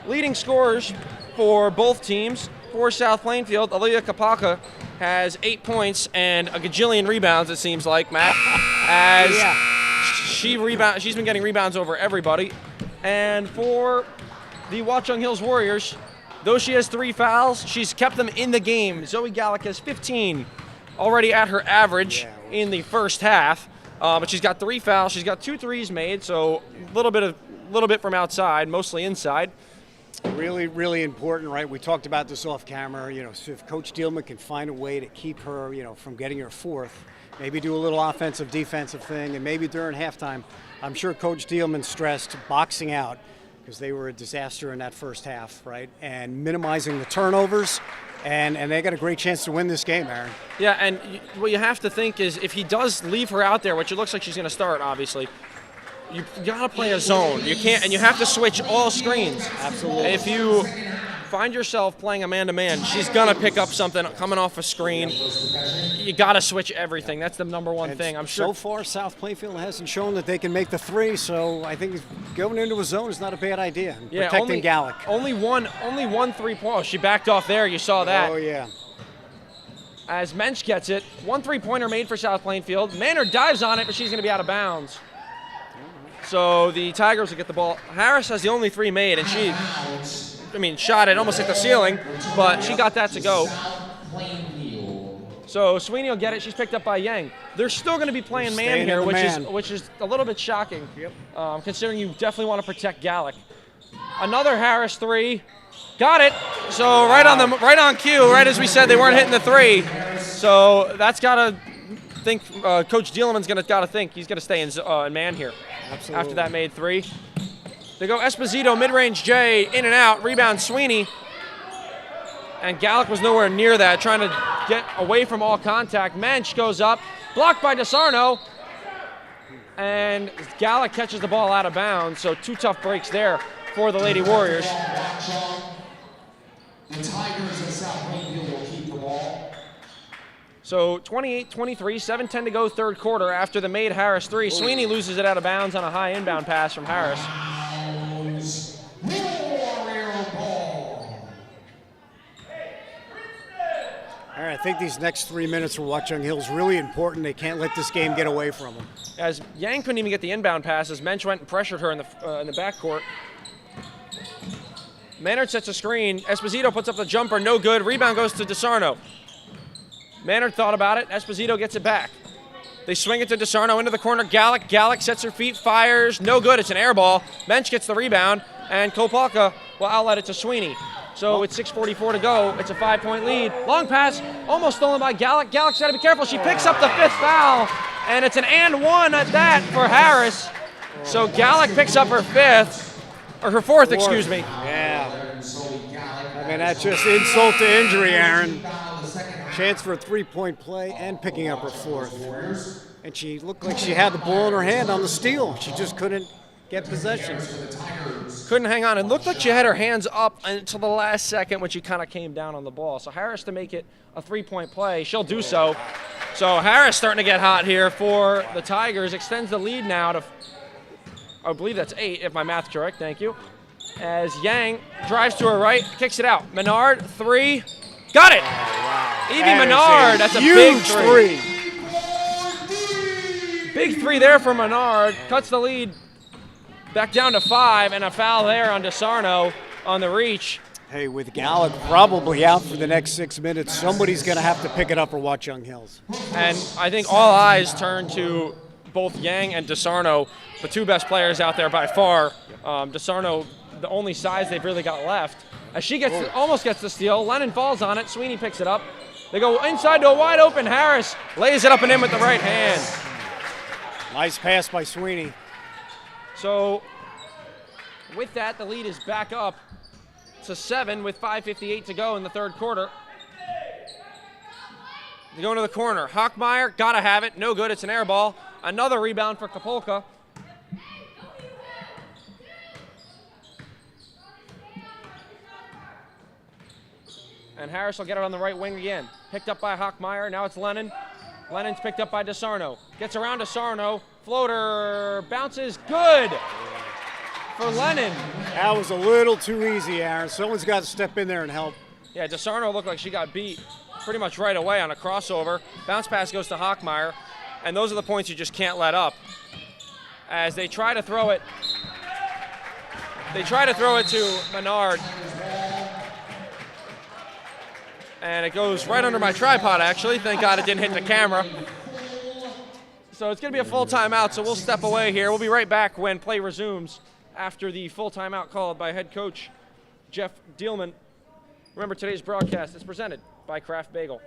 Leading scorers for both teams. For South Plainfield, Aaliyah Kapaka has 8 points and a gajillion rebounds, it seems like, Matt, as she's been getting rebounds over everybody. And for the Watchung Hills Warriors, though she has 3 fouls, she's kept them in the game. Zoe Gallick has 15, already at her average in the first half, but she's got 3 fouls. She's got 2 threes made, so a little bit from outside, mostly inside. Really, really important, right? We talked about this off camera. So if Coach Dielman can find a way to keep her, from getting her 4th, maybe do a little offensive, defensive thing, and maybe during halftime, I'm sure Coach Dielman stressed boxing out because they were a disaster in that first half, right? And minimizing the turnovers. And they got a great chance to win this game, Aaron. Yeah, and what you have to think is if he does leave her out there, which it looks like she's going to start, obviously, you got to play a zone. You can't, and you have to switch all screens. Absolutely. If you find yourself playing a man-to-man, she's going to pick up something coming off a screen. You got to switch everything. That's the number one thing. I'm sure. So far, South Plainfield hasn't shown that they can make the 3, so I think going into a zone is not a bad idea. Yeah, protecting Gallick. Only one 3-point. Oh, she backed off there. You saw that. Oh, yeah. As Mensch gets it, 1 3-pointer made for South Plainfield. Manor dives on it, but she's going to be out of bounds. So the Tigers will get the ball. Harris has the only 3 made, and she, shot it, almost hit the ceiling, but she got that to go. So Sweeney will get it. She's picked up by Yang. They're still going to be playing man here, which is a little bit shocking, considering you definitely want to protect Gallick. Another Harris 3. Got it. So right on cue, right as we said, they weren't hitting the 3. So that's got to think. Coach Dielman's got to think he's going to stay in man here. Absolutely. After that made 3. They go Esposito, mid-range J, in and out, rebound Sweeney. And Gallick was nowhere near that, trying to get away from all contact. Mensch goes up, blocked by DeSarno. And Gallick catches the ball out of bounds, so 2 tough breaks there for the Lady Warriors. The Tigers of South Plainfield will keep the ball. So 28-23, 7:10 to go, third quarter after the made Harris 3. Sweeney loses it out of bounds on a high inbound pass from Harris. All right, I think these next 3 minutes for Watchung Hills really important. They can't let this game get away from them. As Yang couldn't even get the inbound passes, Mensch went and pressured her in the backcourt. Maynard sets a screen. Esposito puts up the jumper, no good. Rebound goes to DeSarno. Maynard thought about it. Esposito gets it back. They swing it to DeSarno into the corner. Gallick sets her feet, fires. No good. It's an air ball. Mensch gets the rebound, and Kopalka will outlet it to Sweeney. So it's 6:44 to go. It's a 5-point lead. Long pass, almost stolen by Gallick. Gallick's got to be careful. She picks up the 5th foul, and it's an and 1 at that for Harris. So Gallick picks up her 5th, or her 4th, excuse me. Yeah. I mean, that's just insult to injury, Aaron. Chance for a 3-point play and picking up her 4th. And she looked like she had the ball in her hand on the steal. She just couldn't get possession. Couldn't hang on. It looked like she had her hands up until the last second when she kind of came down on the ball. So Harris to make it a 3-point play. She'll do so. So Harris starting to get hot here for the Tigers. Extends the lead now to, I believe that's 8, if my math's correct. Thank you. As Yang drives to her right, kicks it out. Menard, 3. Got it! Evie Menard, that's a big 3. Big 3 there for Menard. Cuts the lead back down to 5, and a foul there on DeSarno on the reach. Hey, with Gallick probably out for the next 6 minutes, somebody's going to have to pick it up for Watchung Hills. And I think all eyes turn to both Yang and DeSarno, the 2 best players out there by far. DeSarno, the only size they've really got left. As she almost gets the steal, Lennon falls on it, Sweeney picks it up. They go inside to a wide open Harris, lays it up and in with the right hand. Nice pass by Sweeney. So with that, the lead is back up to 7 with 5:58 to go in the third quarter. They go into the corner. Hochmeyer, gotta have it. No good. It's an air ball. Another rebound for Kapolka. And Harris will get it on the right wing again. Picked up by Hochmeyer. Now it's Lennon. Lennon's picked up by DeSarno. Gets around DeSarno. Floater bounces. Good for Lennon. That was a little too easy, Aaron. Someone's got to step in there and help. Yeah, DeSarno looked like she got beat pretty much right away on a crossover. Bounce pass goes to Hochmeyer. And those are the points you just can't let up. As they try to throw it. They try to throw it to Menard. And it goes right under my tripod, actually. Thank God it didn't hit the camera. So it's going to be a full timeout, so we'll step away here. We'll be right back when play resumes after the full timeout called by head coach Jeff Dielman. Remember, today's broadcast is presented by Kraft Bagel.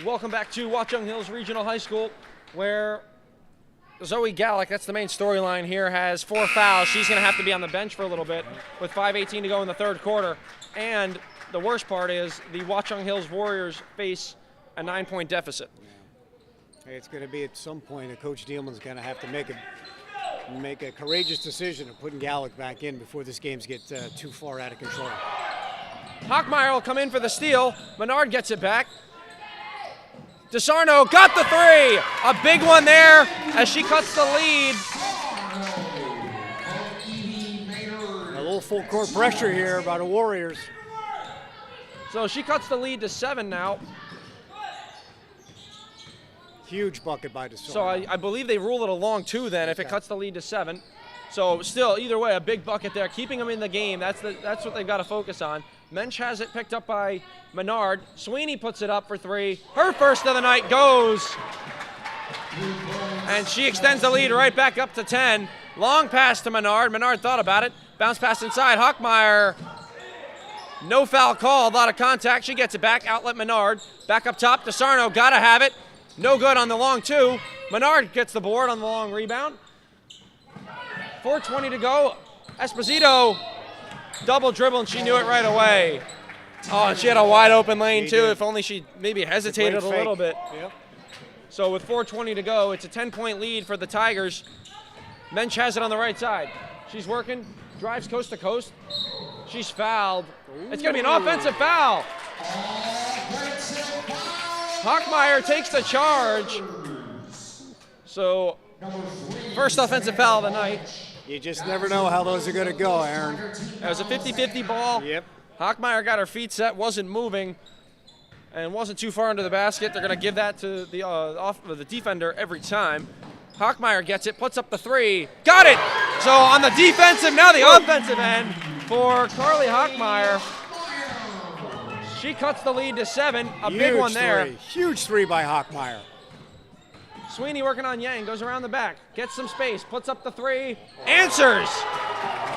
Welcome back to Watchung Hills Regional High School, where Zoe Gallick, that's the main storyline here, has 4 fouls. She's going to have to be on the bench for a little bit with 5:18 to go in the third quarter. And the worst part is the Watchung Hills Warriors face a 9-point deficit. Hey, it's going to be at some point that Coach Dielman's going to have to make a courageous decision of putting Gallick back in before this game's get too far out of control. Hochmeyer will come in for the steal. Menard gets it back. DeSarno got the 3. A big one there as she cuts the lead. A little full court pressure here by the Warriors. So she cuts the lead to 7 now. Huge bucket by DeSarno. So I believe they rule it a long 2 then if it cuts the lead to 7. So still, either way, a big bucket there, keeping them in the game. That's what they've got to focus on. Mensch has it picked up by Menard. Sweeney puts it up for 3. Her first of the night goes. And she extends the lead right back up to 10. Long pass to Menard. Menard thought about it. Bounce pass inside. Hochmeyer. No foul call. A lot of contact. She gets it back. Outlet Menard. Back up top. DeSarno got to have it. No good on the long 2. Menard gets the board on the long rebound. 4:20 to go. Esposito double dribble, and she knew it right away. Oh, and she had a wide open lane too. If only she maybe hesitated a little bit. Yep. So with 4:20 to go, it's a 10-point lead for the Tigers. Mensch has it on the right side. She's working, drives coast to coast. She's fouled. It's going to be an offensive foul. Hochmeyer takes the charge. So first offensive foul of the night. You just never know how those are going to go, Aaron. It was a 50-50 ball. Yep. Hochmeyer got her feet set, wasn't moving, and wasn't too far under the basket. They're going to give that to the defender every time. Hochmeyer gets it, puts up the 3. Got it! So on the defensive, now the offensive end for Carly Hochmeyer. She cuts the lead to 7. A big one there. Huge 3 by Hochmeyer. Sweeney working on Yang, goes around the back, gets some space, puts up the 3, answers!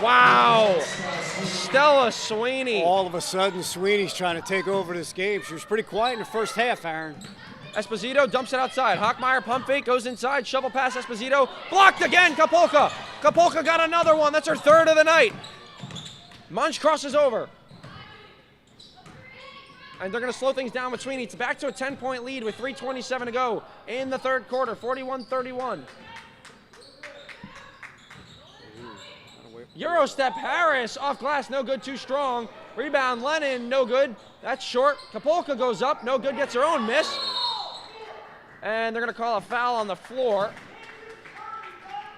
Wow! Stella Sweeney. All of a sudden, Sweeney's trying to take over this game. She was pretty quiet in the first half, Aaron. Esposito dumps it outside. Hochmeyer pump fake, goes inside, shovel pass Esposito. Blocked again, Kapolka. Kapolka got another one. That's her 3rd of the night. Munch crosses over. And they're going to slow things down with Sweeney. It's back to a 10-point lead with 3:27 to go in the third quarter, 41-31. Eurostep Harris off glass, no good, too strong. Rebound Lennon, no good. That's short. Kapolka goes up, no good, gets her own miss. And they're going to call a foul on the floor.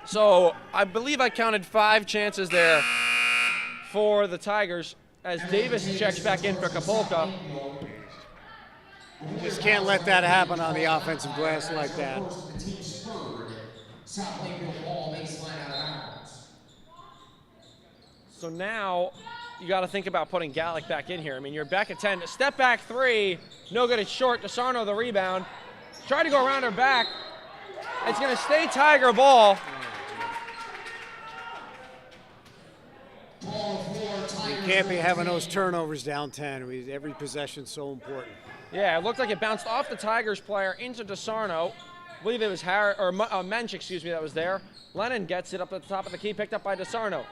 So I believe I counted 5 chances there for the Tigers. as Davis checks back in for Kapolka. Just can't let that happen on the offensive glass like that. So now you got to think about putting Gallic back in here. I mean, you're back at 10. Step back three, no good. It's short. DeSarno the rebound. Try to go around her back. It's going to stay Tiger ball. You can't be having those turnovers down 10. Every possession's so important. Yeah, it looked like it bounced off the Tigers player into DeSarno. I believe it was Mensch, excuse me, that was there. Lennon gets it up at the top of the key, picked up by DeSarno.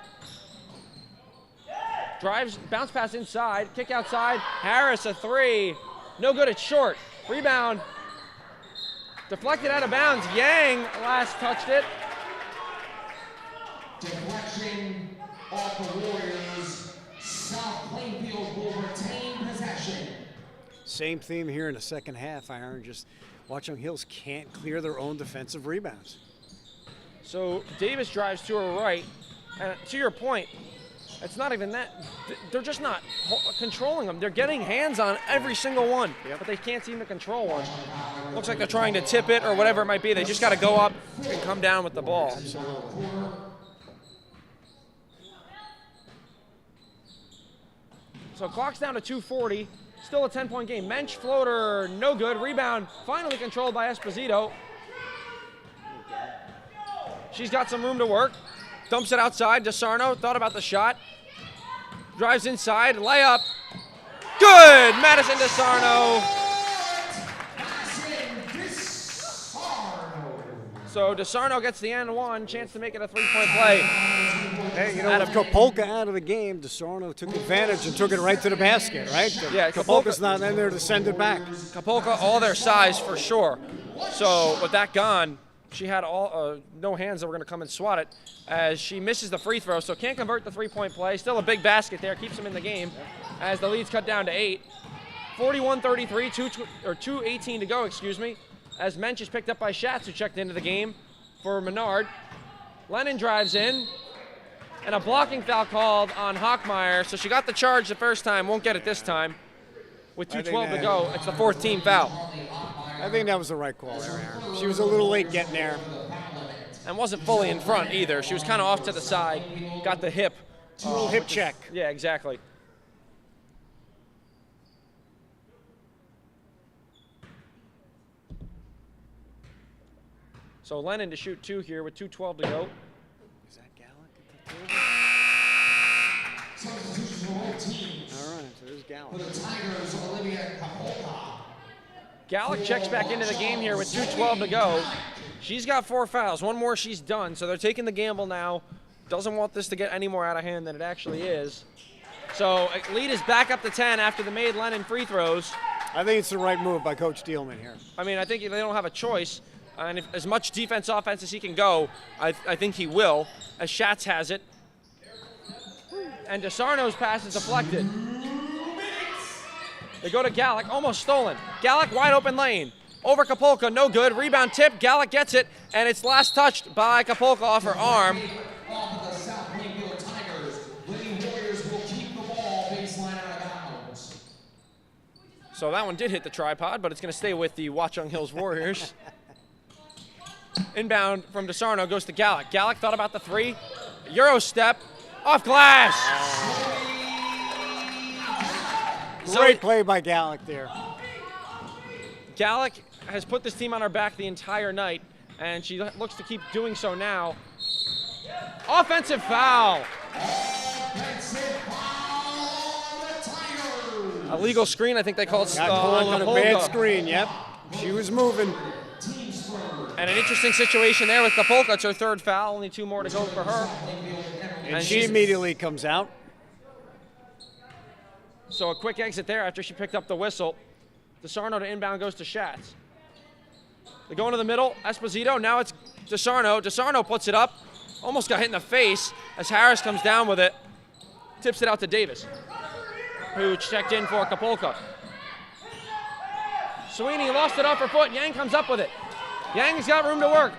Drives, bounce pass inside, kick outside. Harris a three. No good, it's short. Rebound. Deflected out of bounds. Yang last touched it. Deflection off the Warriors. South Plainfield will retain possession. Same theme here in the second half, Aaron. Just Watchung Hills can't clear their own defensive rebounds. So Davis drives to her right. And to your point, it's not even that. They're just not controlling them. They're getting hands on every single one, but they can't seem to control one. Looks like they're trying to tip it or whatever it might be. They just got to go up and come down with the ball. Absolutely. So clock's down to 2:40. Still a 10-point game. Mensch floater, no good. Rebound finally controlled by Esposito. She's got some room to work. Dumps it outside. DeSarno thought about the shot. Drives inside. Layup. Good! Madison DeSarno. So DeSarno gets the and one. Chance to make it a three-point play. Hey, you know, with Kapolka out of the game, DeSarno took advantage and took it right to the basket, right? Yeah, Kapolka's not in there to send it back. Kapolka, all their size for sure. So with that gone, she had no hands that were going to come and swat it as she misses the free throw, so can't convert the three-point play. Still a big basket there, keeps them in the game as the lead's cut down to 8. 41-33, 2:18 to go, excuse me, as Mensch is picked up by Schatz, who checked into the game for Menard. Lennon drives in, and a blocking foul called on Hochmeyer, so she got the charge the first time, won't get it this time. With 2:12 to go, it's the fourth team foul. I think that was the right call there, Aaron. She was a little late getting there. And wasn't fully in front either. She was kind of off to the side, got the hip. A little hip check. Yeah, exactly. So Lennon to shoot 2 here with 2:12 to go. Is that Gallic at the All right, so there's Gallic. For the Tigers, Olivia Kapolka. Gallic checks back into the game here with 2:12 to go. She's got 4 fouls. One more, she's done. So they're taking the gamble now. Doesn't want this to get any more out of hand than it actually is. So lead is back up to 10 after the made Lennon free throws. I think it's the right move by Coach Dielman here. I mean, I think they don't have a choice. And if, as much defense, offense as he can go, I think he will, as Schatz has it. And DeSarno's pass is deflected. They go to Gallic, almost stolen. Gallic, wide open lane. Over Kapolka, no good. Rebound tip, Gallic gets it, and it's last touched by Kapolka off her arm. Off of the South Plainfield Tigers. Lady Warriors will keep the ball baseline out of bounds. So that one did hit the tripod, but it's going to stay with the Watchung Hills Warriors. Inbound from DeSarno goes to Gallic. Gallic thought about the 3. Euro step, off glass. Great play by Gallic there. Gallic has put this team on her back the entire night, and she looks to keep doing so now. Offensive foul. A legal screen, I think they called Got called on a Kapolka. bad screen, yep. She was moving. And an interesting situation there with Kapolka. It's her 3rd foul, only 2 more to go for her. And she immediately comes out. So a quick exit there after she picked up the whistle. DeSarno to inbound goes to Schatz. They go into the middle. Esposito. Now it's DeSarno. DeSarno puts it up. Almost got hit in the face as Harris comes down with it. Tips it out to Davis, who checked in for Kapolka. Sweeney lost it off her foot. Yang comes up with it. Yang's got room to work.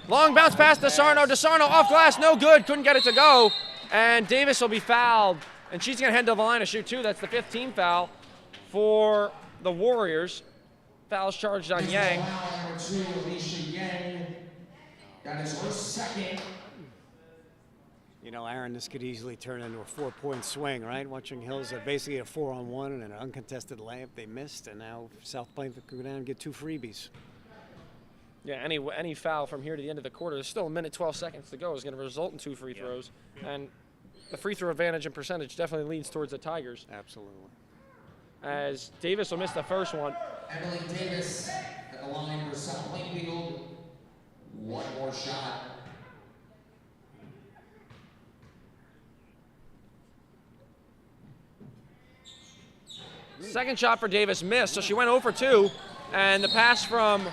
Long bounce past DeSarno. DeSarno off glass. No good. Couldn't get it to go. And Davis will be fouled And she's going to head to the line to shoot 2. That's the 5th team foul for the Warriors. Fouls charged on Yang. Number 2, Alicia Yang. That is her second. You know, Aaron, this could easily turn into a 4-point swing, right? Watchung Hills are basically a 4-on-1 and an uncontested layup they missed, and now South Plainfield could go down and get 2 freebies. Yeah, any foul from here to the end of the quarter, there's still a minute 12 seconds to go, is going to result in 2 free throws. And the free throw advantage and percentage definitely leans towards the Tigers. Absolutely. As Davis will miss the first one. Emily Davis at the line for South Plainfield. One more shot. Second shot for Davis missed, so she went 0 for 2, and the pass from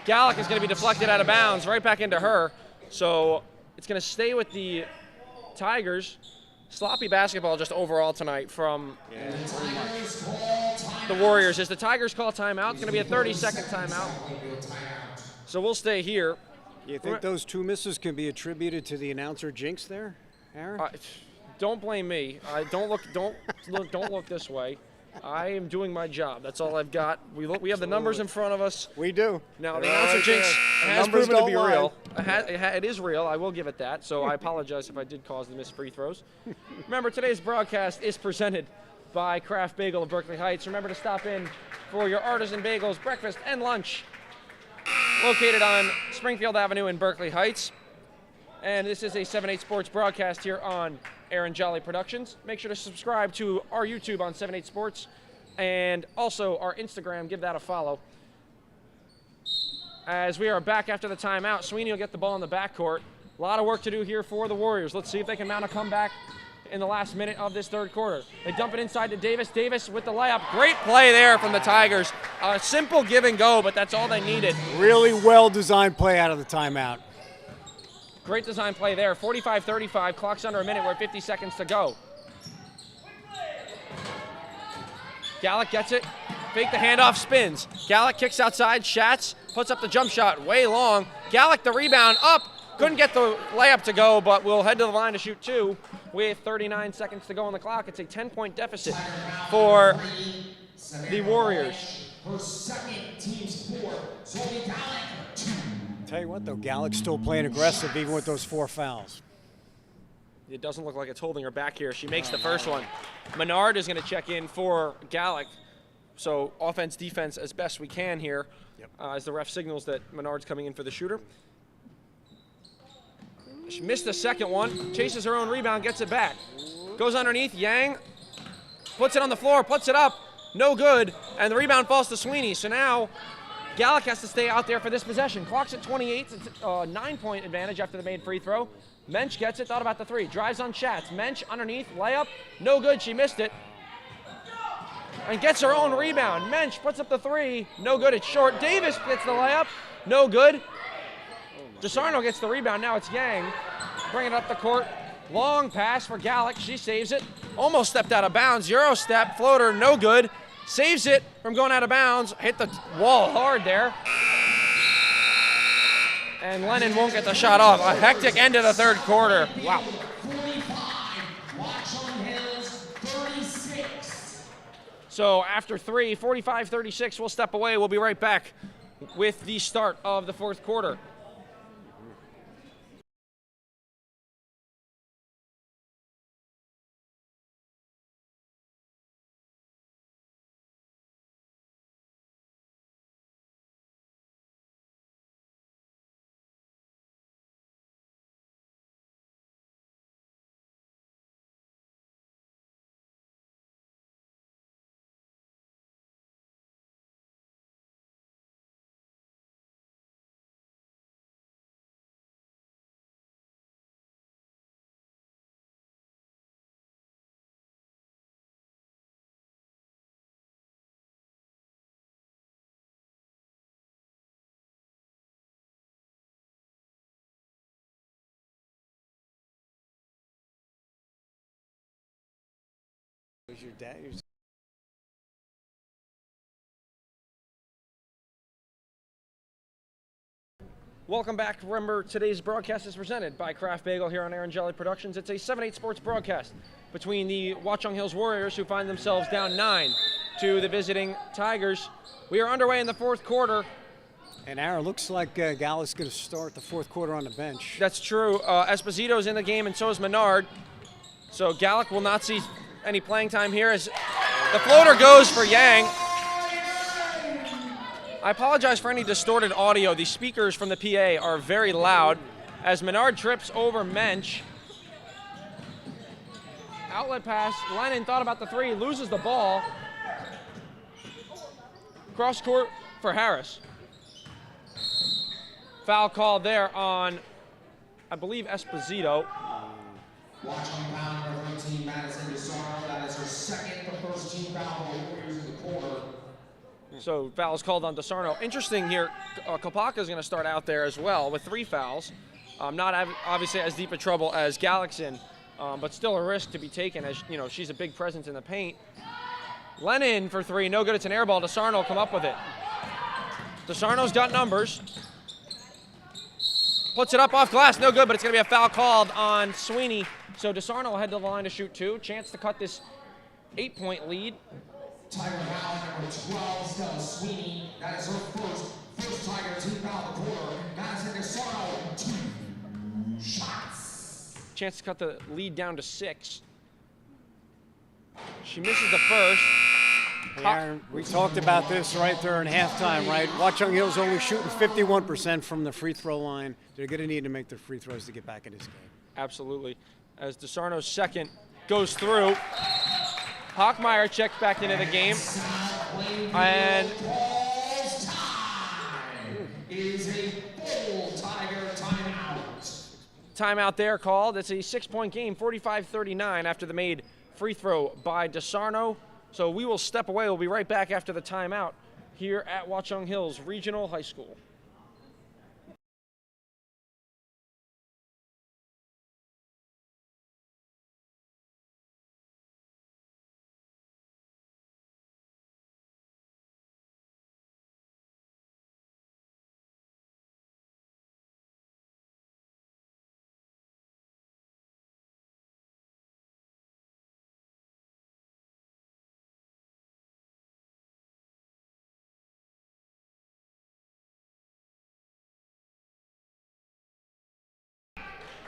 Gallick is going to be deflected out of bounds right back into her. So it's going to stay with the Tigers. Sloppy basketball just overall tonight from the Warriors. As the Tigers call timeout, it's going to be a 30-second timeout. So we'll stay here. You think those 2 misses can be attributed to the announcer jinx there, Aaron? Don't blame me. Don't look this way. I am doing my job. That's all I've got. We have the numbers in front of us. We do. Now, the announcer jinx has proven to be real. It is real. I will give it that. So I apologize if I did cause the missed free throws. Remember, today's broadcast is presented by Kraft Bagel of Berkeley Heights. Remember to stop in for your artisan bagels, breakfast, and lunch. Located on Springfield Avenue in Berkeley Heights. And this is a 7/8 Sports broadcast here on Aaron Jolly Productions. Make sure to subscribe to our YouTube on 7/8 Sports and also our Instagram. Give that a follow. As we are back after the timeout, Sweeney will get the ball in the backcourt. A lot of work to do here for the Warriors. Let's see if they can mount a comeback in the last minute of this third quarter. They dump it inside to Davis. Davis with the layup. Great play there from the Tigers. A simple give and go, but that's all they needed. Really well-designed play out of the timeout. Great design play there. 45-35, clock's under a minute. We're at 50 seconds to go. Gallick gets it. Fake the handoff, spins. Gallick kicks outside, Schatz puts up the jump shot way long. Gallick the rebound, up. Couldn't get the layup to go, but we'll head to the line to shoot 2 with 39 seconds to go on the clock. It's a 10-point deficit for the Warriors. Her second, team's 4. Zoe Gallick, 2. Tell you what, though, Gallick's still playing aggressive even with those 4 fouls. It doesn't look like it's holding her back here. She makes the first one. Menard is going to check in for Gallick. So offense, defense as best we can here as the ref signals that Menard's coming in for the shooter. She missed the second one, chases her own rebound, gets it back. Goes underneath, Yang puts it on the floor, puts it up, no good, and the rebound falls to Sweeney. So now Gallick has to stay out there for this possession. Clock's at 28. It's a 9-point advantage after the made free throw. Mensch gets it, thought about the 3. Drives on Schatz. Mensch underneath, layup. No good, she missed it. And gets her own rebound. Mensch puts up the 3. No good, it's short. Davis gets the layup. No good. DeSarno gets the rebound. Now it's Yang. Bringing it up the court. Long pass for Gallick. She saves it. Almost stepped out of bounds. Euro step, floater, no good. Saves it from going out of bounds. Hit the wall hard there. And Lennon won't get the shot off. A hectic end of the third quarter. Wow. 45, Watchung Hills, 36. So after 3, 45-36, we'll step away. We'll be right back with the start of the fourth quarter. Was your dad? Welcome back. Remember, today's broadcast is presented by Kraft Bagel here on Aaron Jolly Productions. It's a 7/8 Sports broadcast between the Watchung Hills Warriors, who find themselves down 9 to the visiting Tigers. We are underway in the fourth quarter. And Aaron, looks like Gallic's going to start the fourth quarter on the bench. That's true. Esposito's in the game, and so is Menard. So Gallic will not see any playing time here as the floater goes for Yang. I apologize for any distorted audio. The speakers from the PA are very loud as Menard trips over Mensch. Outlet pass. Lennon thought about the three, loses the ball. Cross court for Harris. Foul called there on, I believe, Esposito. Watchung foul number 13, Madison DeSarno. That is her second, the first team foul for the Warriors in the quarter. So foul is called on DeSarno. Interesting here, Kopaka is going to start out there as well with 3 fouls. Not obviously as deep a trouble as Gallic's in, but still a risk to be taken as, you know, she's a big presence in the paint. Lennon for 3, no good. It's an air ball. DeSarno will come up with it. DeSarno's got numbers. Puts it up off glass, no good, but it's going to be a foul called on Sweeney. So DeSarno will head to the line to shoot 2. Chance to cut this 8-point lead. Tiger foul number 12, Stella Sweeney. That is her first Tiger team foul of the quarter. Madison DeSarno, 2 shots. Chance to cut the lead down to 6. She misses the first. Hey, Aaron, we talked about this right there in halftime, right? Watchung Hill's only shooting 51% from the free throw line. They're going to need to make their free throws to get back in this game. Absolutely. As DeSarno's second goes through, Hockmeyer checks back into the game. And is a full Tiger timeout. Timeout there called. It's a 6-point game, 45-39 after the made free throw by DeSarno. So we will step away. We'll be right back after the timeout here at Watchung Hills Regional High School.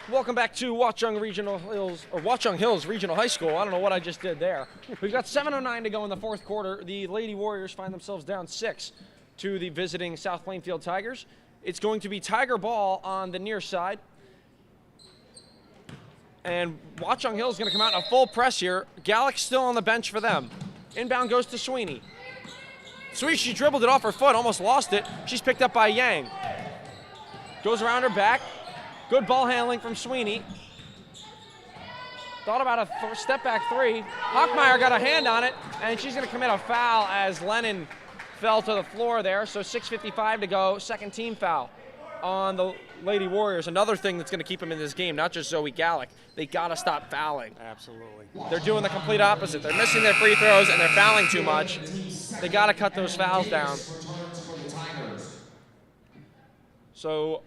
Welcome back to Watchung Hills Regional High School. I don't know what I just did there. We've got 7:09 to go in the fourth quarter. The Lady Warriors find themselves down 6 to the visiting South Plainfield Tigers. It's going to be Tiger ball on the near side. And Watchung Hill is going to come out in a full press here. Gallic's still on the bench for them. Inbound goes to Sweeney. Sweeney, she dribbled it off her foot, almost lost it. She's picked up by Yang. Goes around her back. Good ball handling from Sweeney. Thought about a step back 3. Hockmeyer got a hand on it, and she's going to commit a foul as Lennon fell to the floor there. So 6:55 to go, second team foul on the Lady Warriors. Another thing that's going to keep them in this game, not just Zoe Gallic. They got to stop fouling. Absolutely. They're doing the complete opposite. They're missing their free throws, and they're fouling too much. They got to cut those fouls down. So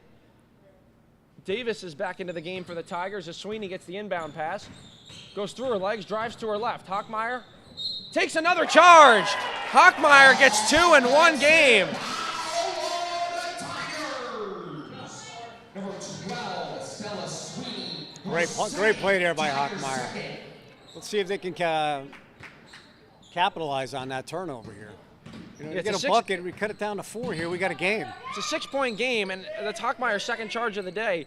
Davis is back into the game for the Tigers as Sweeney gets the inbound pass. Goes through her legs, drives to her left. Hockmeyer takes another charge. Hockmeyer gets 2 in one game. Great play there by Hockmeyer. Let's see if they can capitalize on that turnover here. You know, you get a bucket, we cut it down to 4 here, we got a game. It's a 6-point game, and that's Hockmeyer's second charge of the day.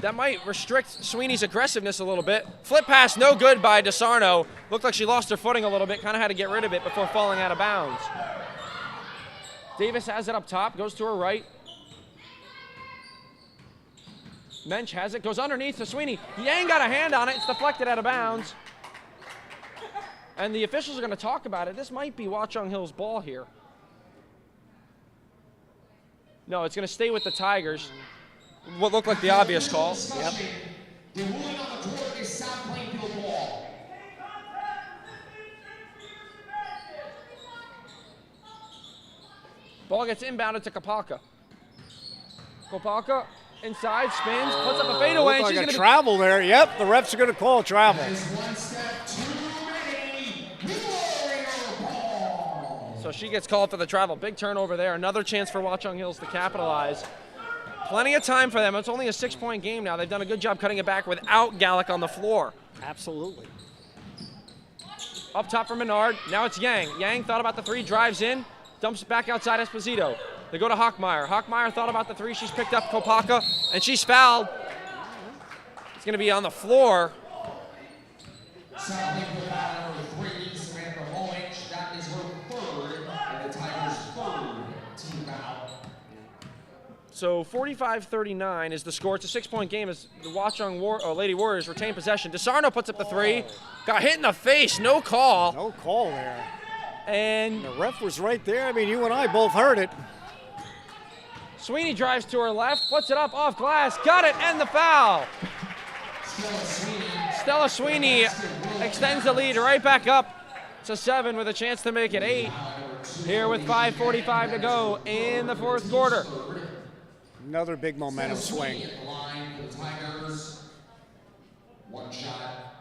That might restrict Sweeney's aggressiveness a little bit. Flip pass, no good by DeSarno. Looked like she lost her footing a little bit, kind of had to get rid of it before falling out of bounds. Davis has it up top, goes to her right. Mensch has it, goes underneath to Sweeney. Yang got a hand on it, it's deflected out of bounds. And the officials are going to talk about it. This might be Watchung Hill's ball here. No, it's going to stay with the Tigers. What looked like the obvious call. Yep. The ruling on the court is South Plainfield ball. Ball gets inbounded to Kopaka. Kopaka Inside, spins, puts up a fadeaway, and Looked she's like going a to travel there. Yep, the refs are going to call travel. One step too many. Warrior ball. So she gets called for the travel. Big turnover there. Another chance for Watchung Hills to capitalize. Plenty of time for them. It's only a 6-point game now. They've done a good job cutting it back without Gallic on the floor. Absolutely. Up top for Menard. Now it's Yang. Yang thought about the three, drives in, dumps it back outside Esposito. They go to Hochmeyer. Hochmeyer thought about the three. She's picked up Kopaka, and she's fouled. It's going to be on the floor. South Plainfield foul number 3, Samantha Mullich. That is her third, and the Tigers' third team foul. So 45-39 is the score. It's a 6-point game as the Watchung Lady Warriors retain possession. DeSarno puts up the three. Got hit in the face. No call. No call there. And The ref was right there. I mean, you and I both heard it. Sweeney drives to her left, puts it up off glass, got it, and the foul. Stella Sweeney extends the lead right back up to 7 with a chance to make it 8. Here with 5:45 to go in the fourth quarter. Another big momentum swing. Line for the Tigers. One shot.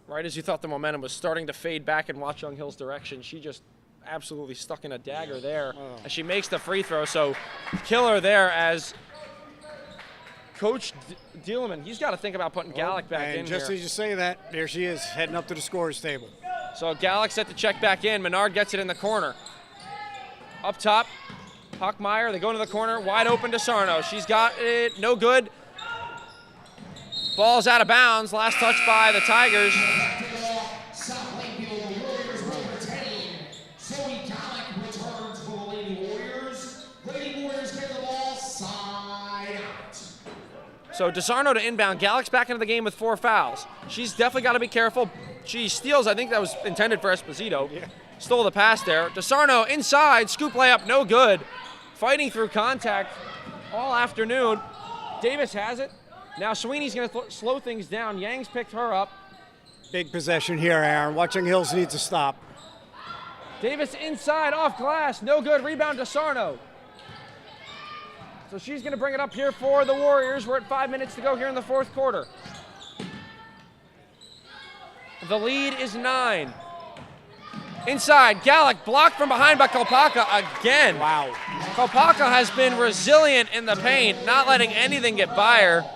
Right as you thought the momentum was starting to fade back in Watchung Hill's direction, she just absolutely stuck in a dagger there as she makes the free throw. So killer there as Coach Dieleman, he's got to think about putting Gallic back in And just here. as you say that, there she is, heading up to the scorer's table. So Gallic set to check back in. Menard gets it in the corner. Up top, Hochmeyer, they go into the corner, wide open to Sarno. She's got it, no good. Ball's out of bounds, last touch by the Tigers. South Plainfield, the Warriors will retain. Zoe Gallic returns for the Lady Warriors. Lady Warriors get the ball side out. So DeSarno to inbound. Gallic's back into the game with 4 fouls. She's definitely got to be careful. She steals, I think that was intended for Esposito. Yeah. Stole the pass there. DeSarno inside, scoop layup, no good. Fighting through contact all afternoon. Davis has it. Now Sweeney's going to slow things down. Yang's picked her up. Big possession here, Aaron. Watchung Hills needs to stop. Davis inside, off glass, no good. Rebound to Sarno. So she's going to bring it up here for the Warriors. We're at 5 minutes to go here in the fourth quarter. The lead is 9. Inside, Gallic blocked from behind by Kopaka again. Wow. Kopaka has been resilient in the paint, not letting anything get by her.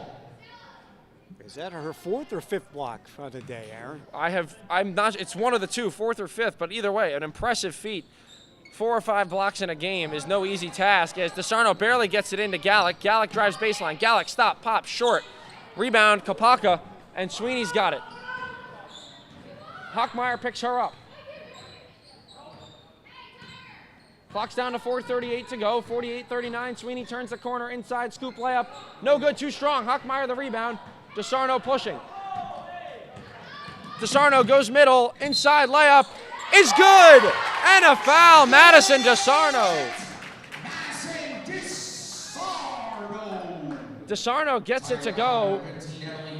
Is that her 4th or 5th block for the day, Aaron? I'm not, it's one of the two, 4th or 5th, but either way, an impressive feat. 4 or 5 blocks in a game is no easy task as DeSarno barely gets it into Gallic. Gallic drives baseline. Gallic stop, pop, short. Rebound, Kopaka, and Sweeney's got it. Hochmeyer picks her up. Clock's down to 4:38 to go, 48-39. Sweeney turns the corner, inside, scoop layup. No good, too strong. Hochmeyer the rebound. DeSarno pushing. DeSarno goes middle, inside layup is good! And a foul, Madison DeSarno. DeSarno gets it to go,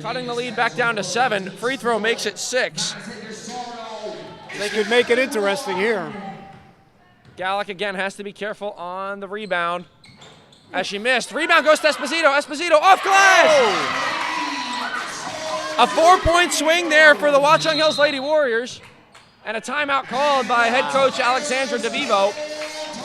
cutting the lead back down to 7. Free throw makes it 6. They could make it interesting here. Gallic again has to be careful on the rebound as she missed. Rebound goes to Esposito. Esposito off glass! A 4-point swing there for the Watchung Hills Lady Warriors. And a timeout called by head coach Alexandra DeVivo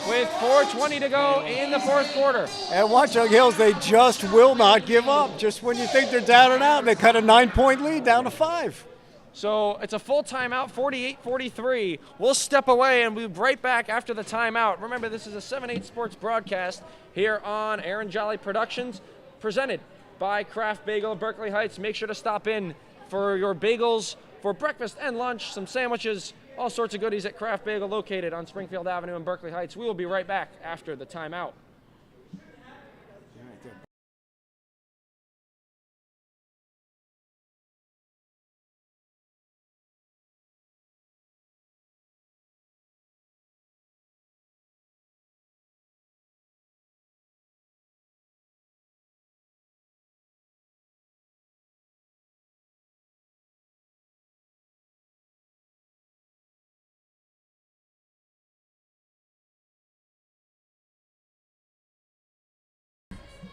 with 4:20 to go in the fourth quarter. And Watchung Hills, they just will not give up. Just when you think they're down and out, they cut a 9-point lead down to 5. So it's a full timeout, 48-43. We'll step away and we'll be right back after the timeout. Remember, this is a 7-8 Sports broadcast here on Aaron Jolly Productions, presented by Kraft Bagel of Berkeley Heights. Make sure to stop in for your bagels for breakfast and lunch, some sandwiches, all sorts of goodies at Kraft Bagel, located on Springfield Avenue in Berkeley Heights. We will be right back after the timeout.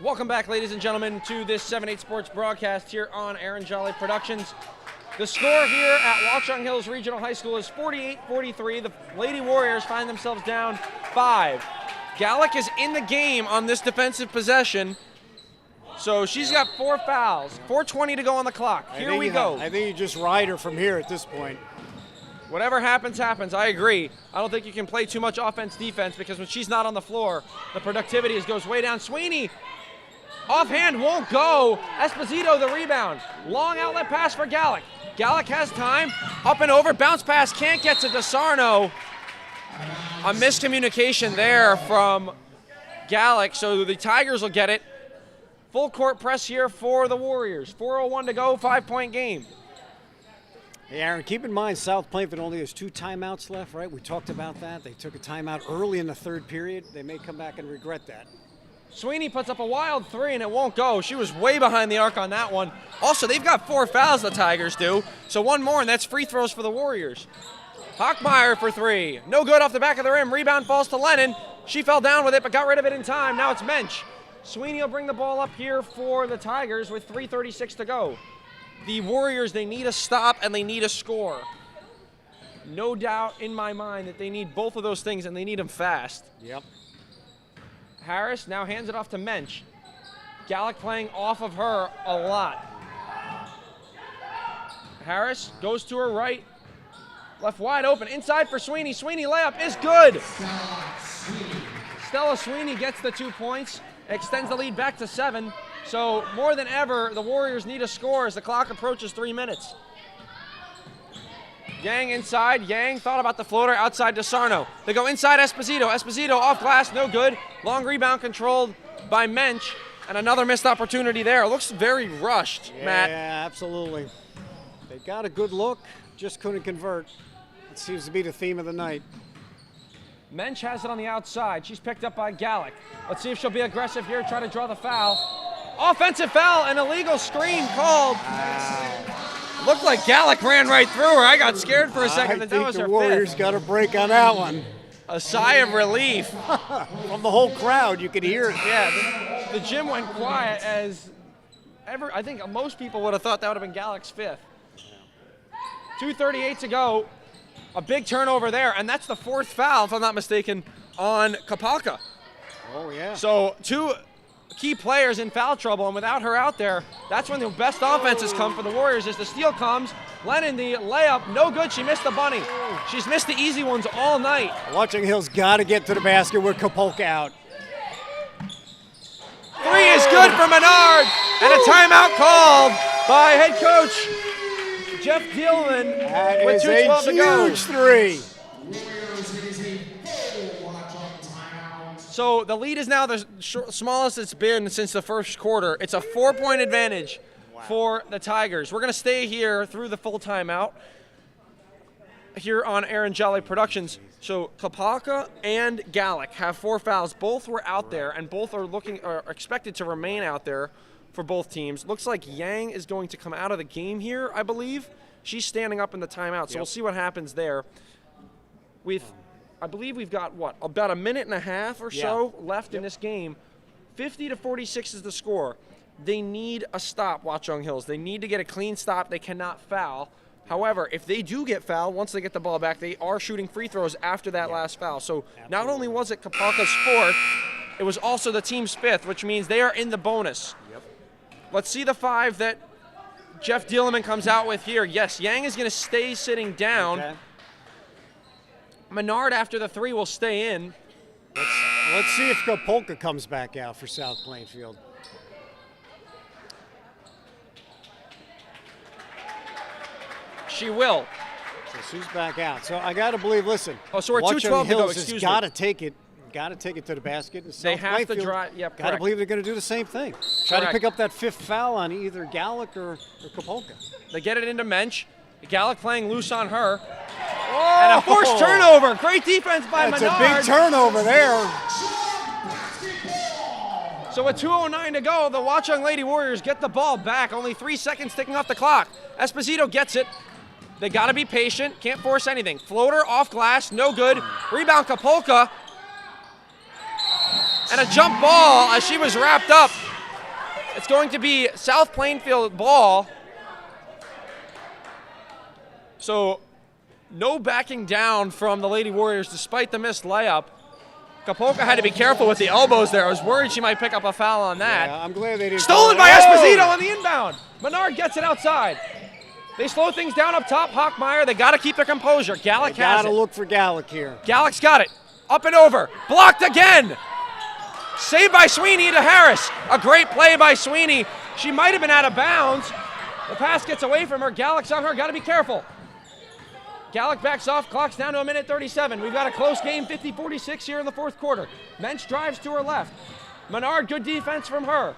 Welcome back, ladies and gentlemen, to this 7-8 Sports broadcast here on Aaron Jolly Productions. The score here at Watchung Hills Regional High School is 48-43. The Lady Warriors find themselves down 5. Gallic is in the game on this defensive possession, so she's got 4 fouls. 4:20 to go on the clock. Here we go. I think you just ride her from here at this point. Whatever happens, happens. I agree. I don't think you can play too much offense-defense because when she's not on the floor, the productivity goes way down. Sweeney, offhand, won't go. Esposito, the rebound. Long outlet pass for Gallic. Gallic has time. Up and over. Bounce pass. Can't get to DeSarno. A miscommunication there from Gallic, so the Tigers will get it. Full court press here for the Warriors. 4:01 to go, 5-point game. Hey, Aaron, keep in mind South Plainfield only has 2 timeouts left, right? We talked about that. They took a timeout early in the third period. They may come back and regret that. Sweeney puts up a wild 3 and it won't go. She was way behind the arc on that one. Also, they've got 4 fouls, the Tigers do. So 1 more, and that's free throws for the Warriors. Hockmeyer for 3. No good off the back of the rim. Rebound falls to Lennon. She fell down with it, but got rid of it in time. Now it's Mensch. Sweeney will bring the ball up here for the Tigers with 3:36 to go. The Warriors, they need a stop and they need a score. No doubt in my mind that they need both of those things, and they need them fast. Yep. Harris now hands it off to Mensch. Gallic playing off of her a lot. Harris goes to her right. Left wide open. Inside for Sweeney. Sweeney layup is good. Stella Sweeney gets the 2 points. Extends the lead back to 7. So more than ever, the Warriors need a score as the clock approaches 3 minutes. Yang inside. Yang thought about the floater outside DeSarno. They go inside Esposito. Esposito off glass, no good. Long rebound controlled by Mensch. And another missed opportunity there. It looks very rushed, Matt. Yeah, absolutely. They got a good look, just couldn't convert. It seems to be the theme of the night. Mensch has it on the outside. She's picked up by Gallic. Let's see if she'll be aggressive here, try to draw the foul. Offensive foul, an illegal screen called. Looked like Gallic ran right through her. I got scared for a second. I That think was the her Warriors fifth. got a break on that one. A sigh of relief. From the whole crowd, you could hear it. Yeah, the gym went quiet as I think most people would have thought that would have been Gallic's 5th. 2:38 to go. A big turnover there, and that's the 4th foul, if I'm not mistaken, on Kapalka. Oh, yeah. So 2 key players in foul trouble, and without her out there, that's when the best offenses come for the Warriors. As the steal comes, Lennon, the layup, no good. She missed the bunny. She's missed the easy ones all night. Watchung Hill's got to get to the basket with Kapolka out. 3 is good for Menard, and a timeout called by head coach Jeff Dielman That with is 2:12 a to go. huge 3. So the lead is now the smallest it's been since the first quarter. It's a 4-point advantage for the Tigers. We're going to stay here through the full timeout here on Aaron Jolly Productions. So Kapalka and Gallic have 4 fouls. Both were out there, and both are expected to remain out there for both teams. Looks like Yang is going to come out of the game here, I believe. She's standing up in the timeout, so we'll see what happens there. I believe we've got, about a minute and a half or so left in this game. 50-46 is the score. They need a stop, Watchung Hills. They need to get a clean stop. They cannot foul. However, if they do get fouled, once they get the ball back, they are shooting free throws after that last foul. So not only was it Kapalka's 4th, it was also the team's 5th, which means they are in the bonus. Let's see the 5 that Jeff Dielman comes out with here. Yes, Yang is going to stay sitting down. Okay. Menard after the 3 will stay in. Let's see if Kapolka comes back out for South Plainfield. She will. So she's back out. So I got to believe, listen. Oh, so we're Watchung 2:12 to go, Hills excuse has me. got to take it. Got to take it to the basket. And They South have to Plainfield drive. Yep, Got to correct. believe they're going to do the same thing. Try to Correct. pick up that 5th foul on either Gallic or Kapolka. They get it into Mensch. Gallic playing loose on her. And a forced turnover. Great defense by That's Menard. a big turnover there. So with 2:09 to go, the Watchung Lady Warriors get the ball back. Only 3 seconds ticking off the clock. Esposito gets it. They got to be patient. Can't force anything. Floater off glass. No good. Rebound Kapolka. and a jump ball as she was wrapped up. It's going to be South Plainfield ball. So no backing down from the Lady Warriors despite the missed layup. Kapolka had to be careful with the elbows there. I was worried she might pick up a foul on that. Yeah, I'm glad they didn't. Stolen by Esposito on the inbound. Menard gets it outside. They slow things down up top. Hockmeyer, they got to keep their composure. Gallic has it. Got to look for Gallic here. Gallic's got it. Up and over. Blocked again. Saved by Sweeney to Harris. A great play by Sweeney. She might have been out of bounds. The pass gets away from her. Gallic's on her. Got to be careful. Gallic backs off. Clock's down to 1:37. We've got a close game, 50-46 here in the fourth quarter. Mensch drives to her left. Menard, good defense from her.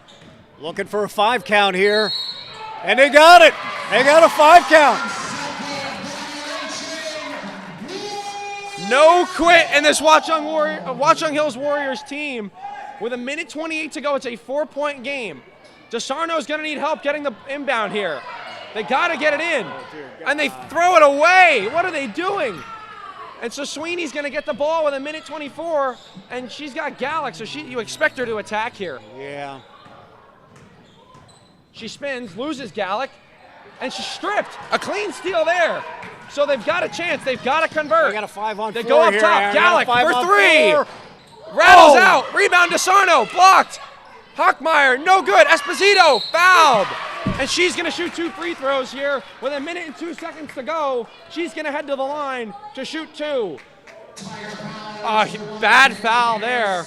Looking for a 5 count here. And they got it. They got a 5 count. No quit in this Watchung Hills Warriors team. With 1:28 to go, it's a 4-point game. DeSarno's going to need help getting the inbound here. They got to get it in. And they throw it away. What are they doing? And so Sweeney's going to get the ball with 1:24, and she's got Gallic, so you expect her to attack here. Yeah. She spins, loses Gallic, and she's stripped. A clean steal there. So they've got a chance. They've got to convert. They got a 5-on-4 They go up here, top. Aaron. Gallic for 3. 4. Rattles out. Rebound DeSarno. Blocked. Hockmeyer, no good. Esposito fouled. And she's going to shoot 2 free throws here with 1:02 to go. She's going to head to the line to shoot 2. Bad foul there.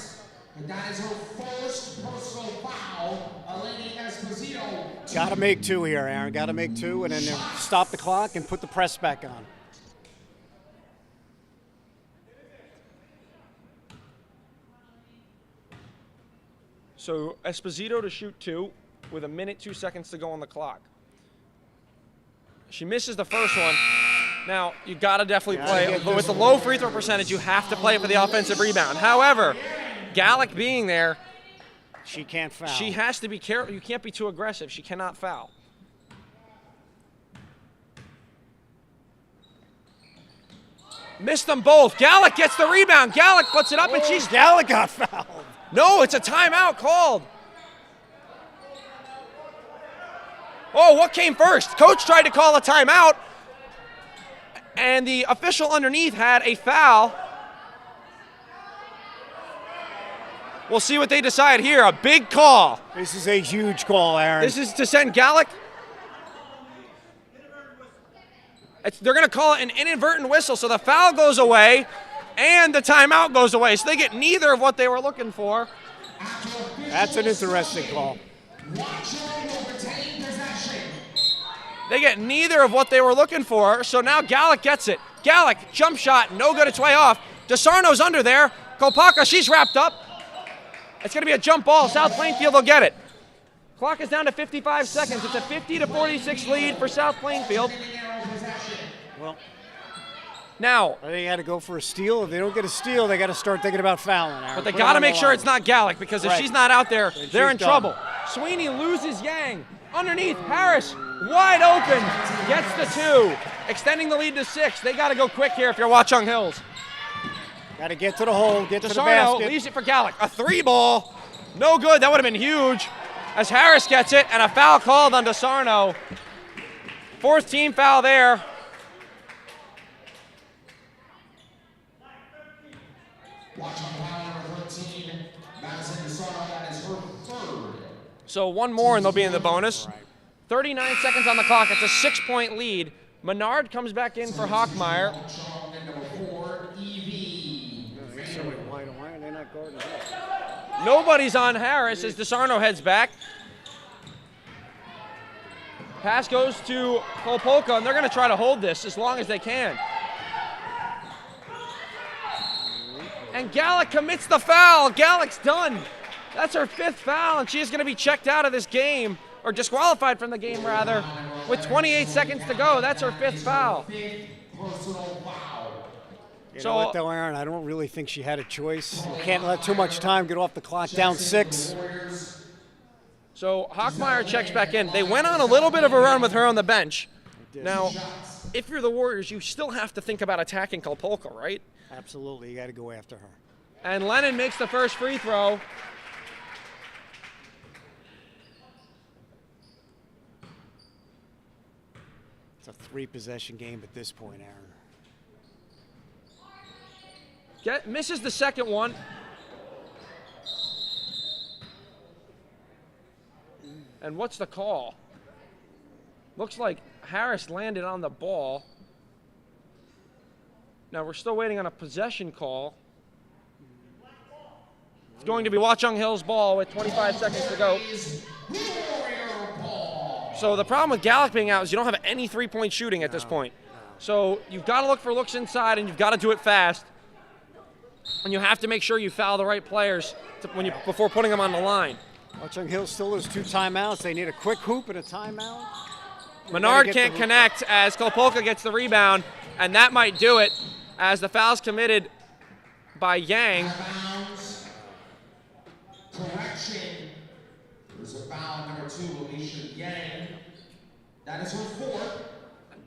That is her first personal foul. Eleni Esposito. Got to make 2 here, Aaron. Got to make 2 and then stop the clock and put the press back on. So Esposito to shoot 2 with 1:02 to go on the clock. She misses the first one. Now, you got to definitely play. But with the low free throw percentage, you have to play for the offensive rebound. However, Gallic being there, she can't foul. She has to be careful. You can't be too aggressive. She cannot foul. Missed them both. Gallic gets the rebound. Gallic puts it up, and she's... Gallic got fouled. No, it's a timeout called. Oh, what came first? Coach tried to call a timeout, and the official underneath had a foul. We'll see what they decide here. A big call. This is a huge call, Aaron. This is to send Gallic. They're going to call it an inadvertent whistle, so the foul goes away and the timeout goes away. So they get neither of what they were looking for. That's an interesting call. They get neither of what they were looking for, so now Gallic gets it. Gallic, jump shot, no good, it's way off. DeSarno's under there. Kopaka, she's wrapped up. It's going to be a jump ball. South Plainfield will get it. Clock is down to 55 seconds. It's a 50-46 lead for South Plainfield. Well, now they got to go for a steal. If they don't get a steal, they got to start thinking about fouling. Aaron. But they got to make sure it's not Gallic, because if she's not out there, they're in trouble. Sweeney loses Yang. Underneath, Harris, wide open, gets the 2, extending the lead to 6. They got to go quick here if you're Watchung Hills. Got to get to the hole, get to the DeSarno basket. leaves it for Gallic. A 3 ball, no good. That would have been huge. As Harris gets it, and a foul called on DeSarno. 4th team foul there. So one more and they'll be in the bonus. 39 seconds on the clock. It's a 6-point lead. Menard comes back in for Hockmeyer. Nobody's on Harris as DeSarno heads back. Pass goes to Kopolka, and they're going to try to hold this as long as they can. And Gallic commits the foul. Gallic's done. That's her 5th foul, and she's going to be checked out of this game, or disqualified from the game, rather, with 28 seconds to go. That's her 5th foul. You know what, though, Aaron? I don't really think she had a choice. You can't let too much time get off the clock. Down 6. So Hockmeyer checks back in. They went on a little bit of a run with her on the bench. Now, if you're the Warriors, you still have to think about attacking Kopolka, right? Absolutely. You got to go after her. And Lennon makes the first free throw. It's a 3-possession game at this point, Aaron. Misses the second one. And what's the call? Looks like Harris landed on the ball. Now we're still waiting on a possession call. It's going to be Watchung Hill's ball with 25 seconds to go. So the problem with Gallic being out is you don't have any three-point shooting at this point. So you've got to look for looks inside, and you've got to do it fast. And you have to make sure you foul the right players before putting them on the line. Watchung Hill still has 2 timeouts. They need a quick hoop and a timeout. Menard can't connect as Kolpolka gets the rebound, and that might do it as the foul's committed by Yang. Correction. There's a foul, number 2, Alicia Yang. That is her 4th.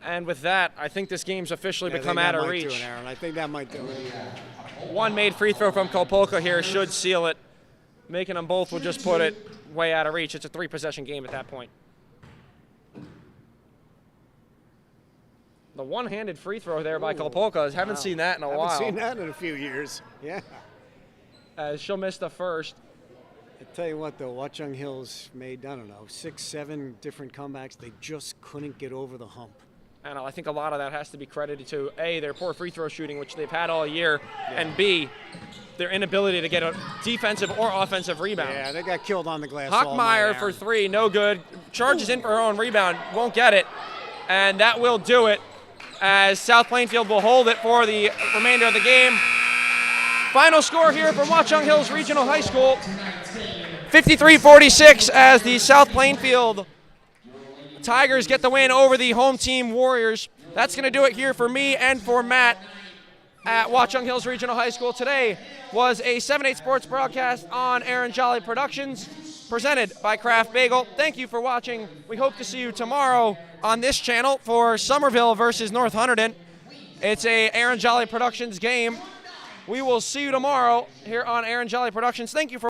And with that, I think this game's officially become out of reach. Aaron. I think that might do it. One made free throw from Kolpolka here should seal it. Making them both will just put it way out of reach. It's a 3-possession game at that point. The one-handed free throw there by Kolpolka. Haven't seen that in a while. Haven't seen that in a few years. Yeah. As she'll miss the first. I tell you what, though, Watchung Hill's made, I don't know, 6, 7 different comebacks. They just couldn't get over the hump. And I think a lot of that has to be credited to, A, their poor free throw shooting, which they've had all year, and B, their inability to get a defensive or offensive rebound. Yeah, they got killed on the glass all night, Hockmeyer for 3, no good. Charges in for her own rebound, won't get it. And that will do it as South Plainfield will hold it for the remainder of the game. Final score here from Watchung Hills Regional High School, 53-46 as the South Plainfield Tigers get the win over the home team Warriors. That's going to do it here for me and for Matt at Watchung Hills Regional High School. Today was a 7/8 Sports broadcast on Aaron Jolly Productions, presented by Kraft Bagel. Thank you for watching. We hope to see you tomorrow on this channel for Somerville versus North Hunterdon. It's a Aaron Jolly Productions game. We will see you tomorrow here on Aaron Jolly Productions. Thank you for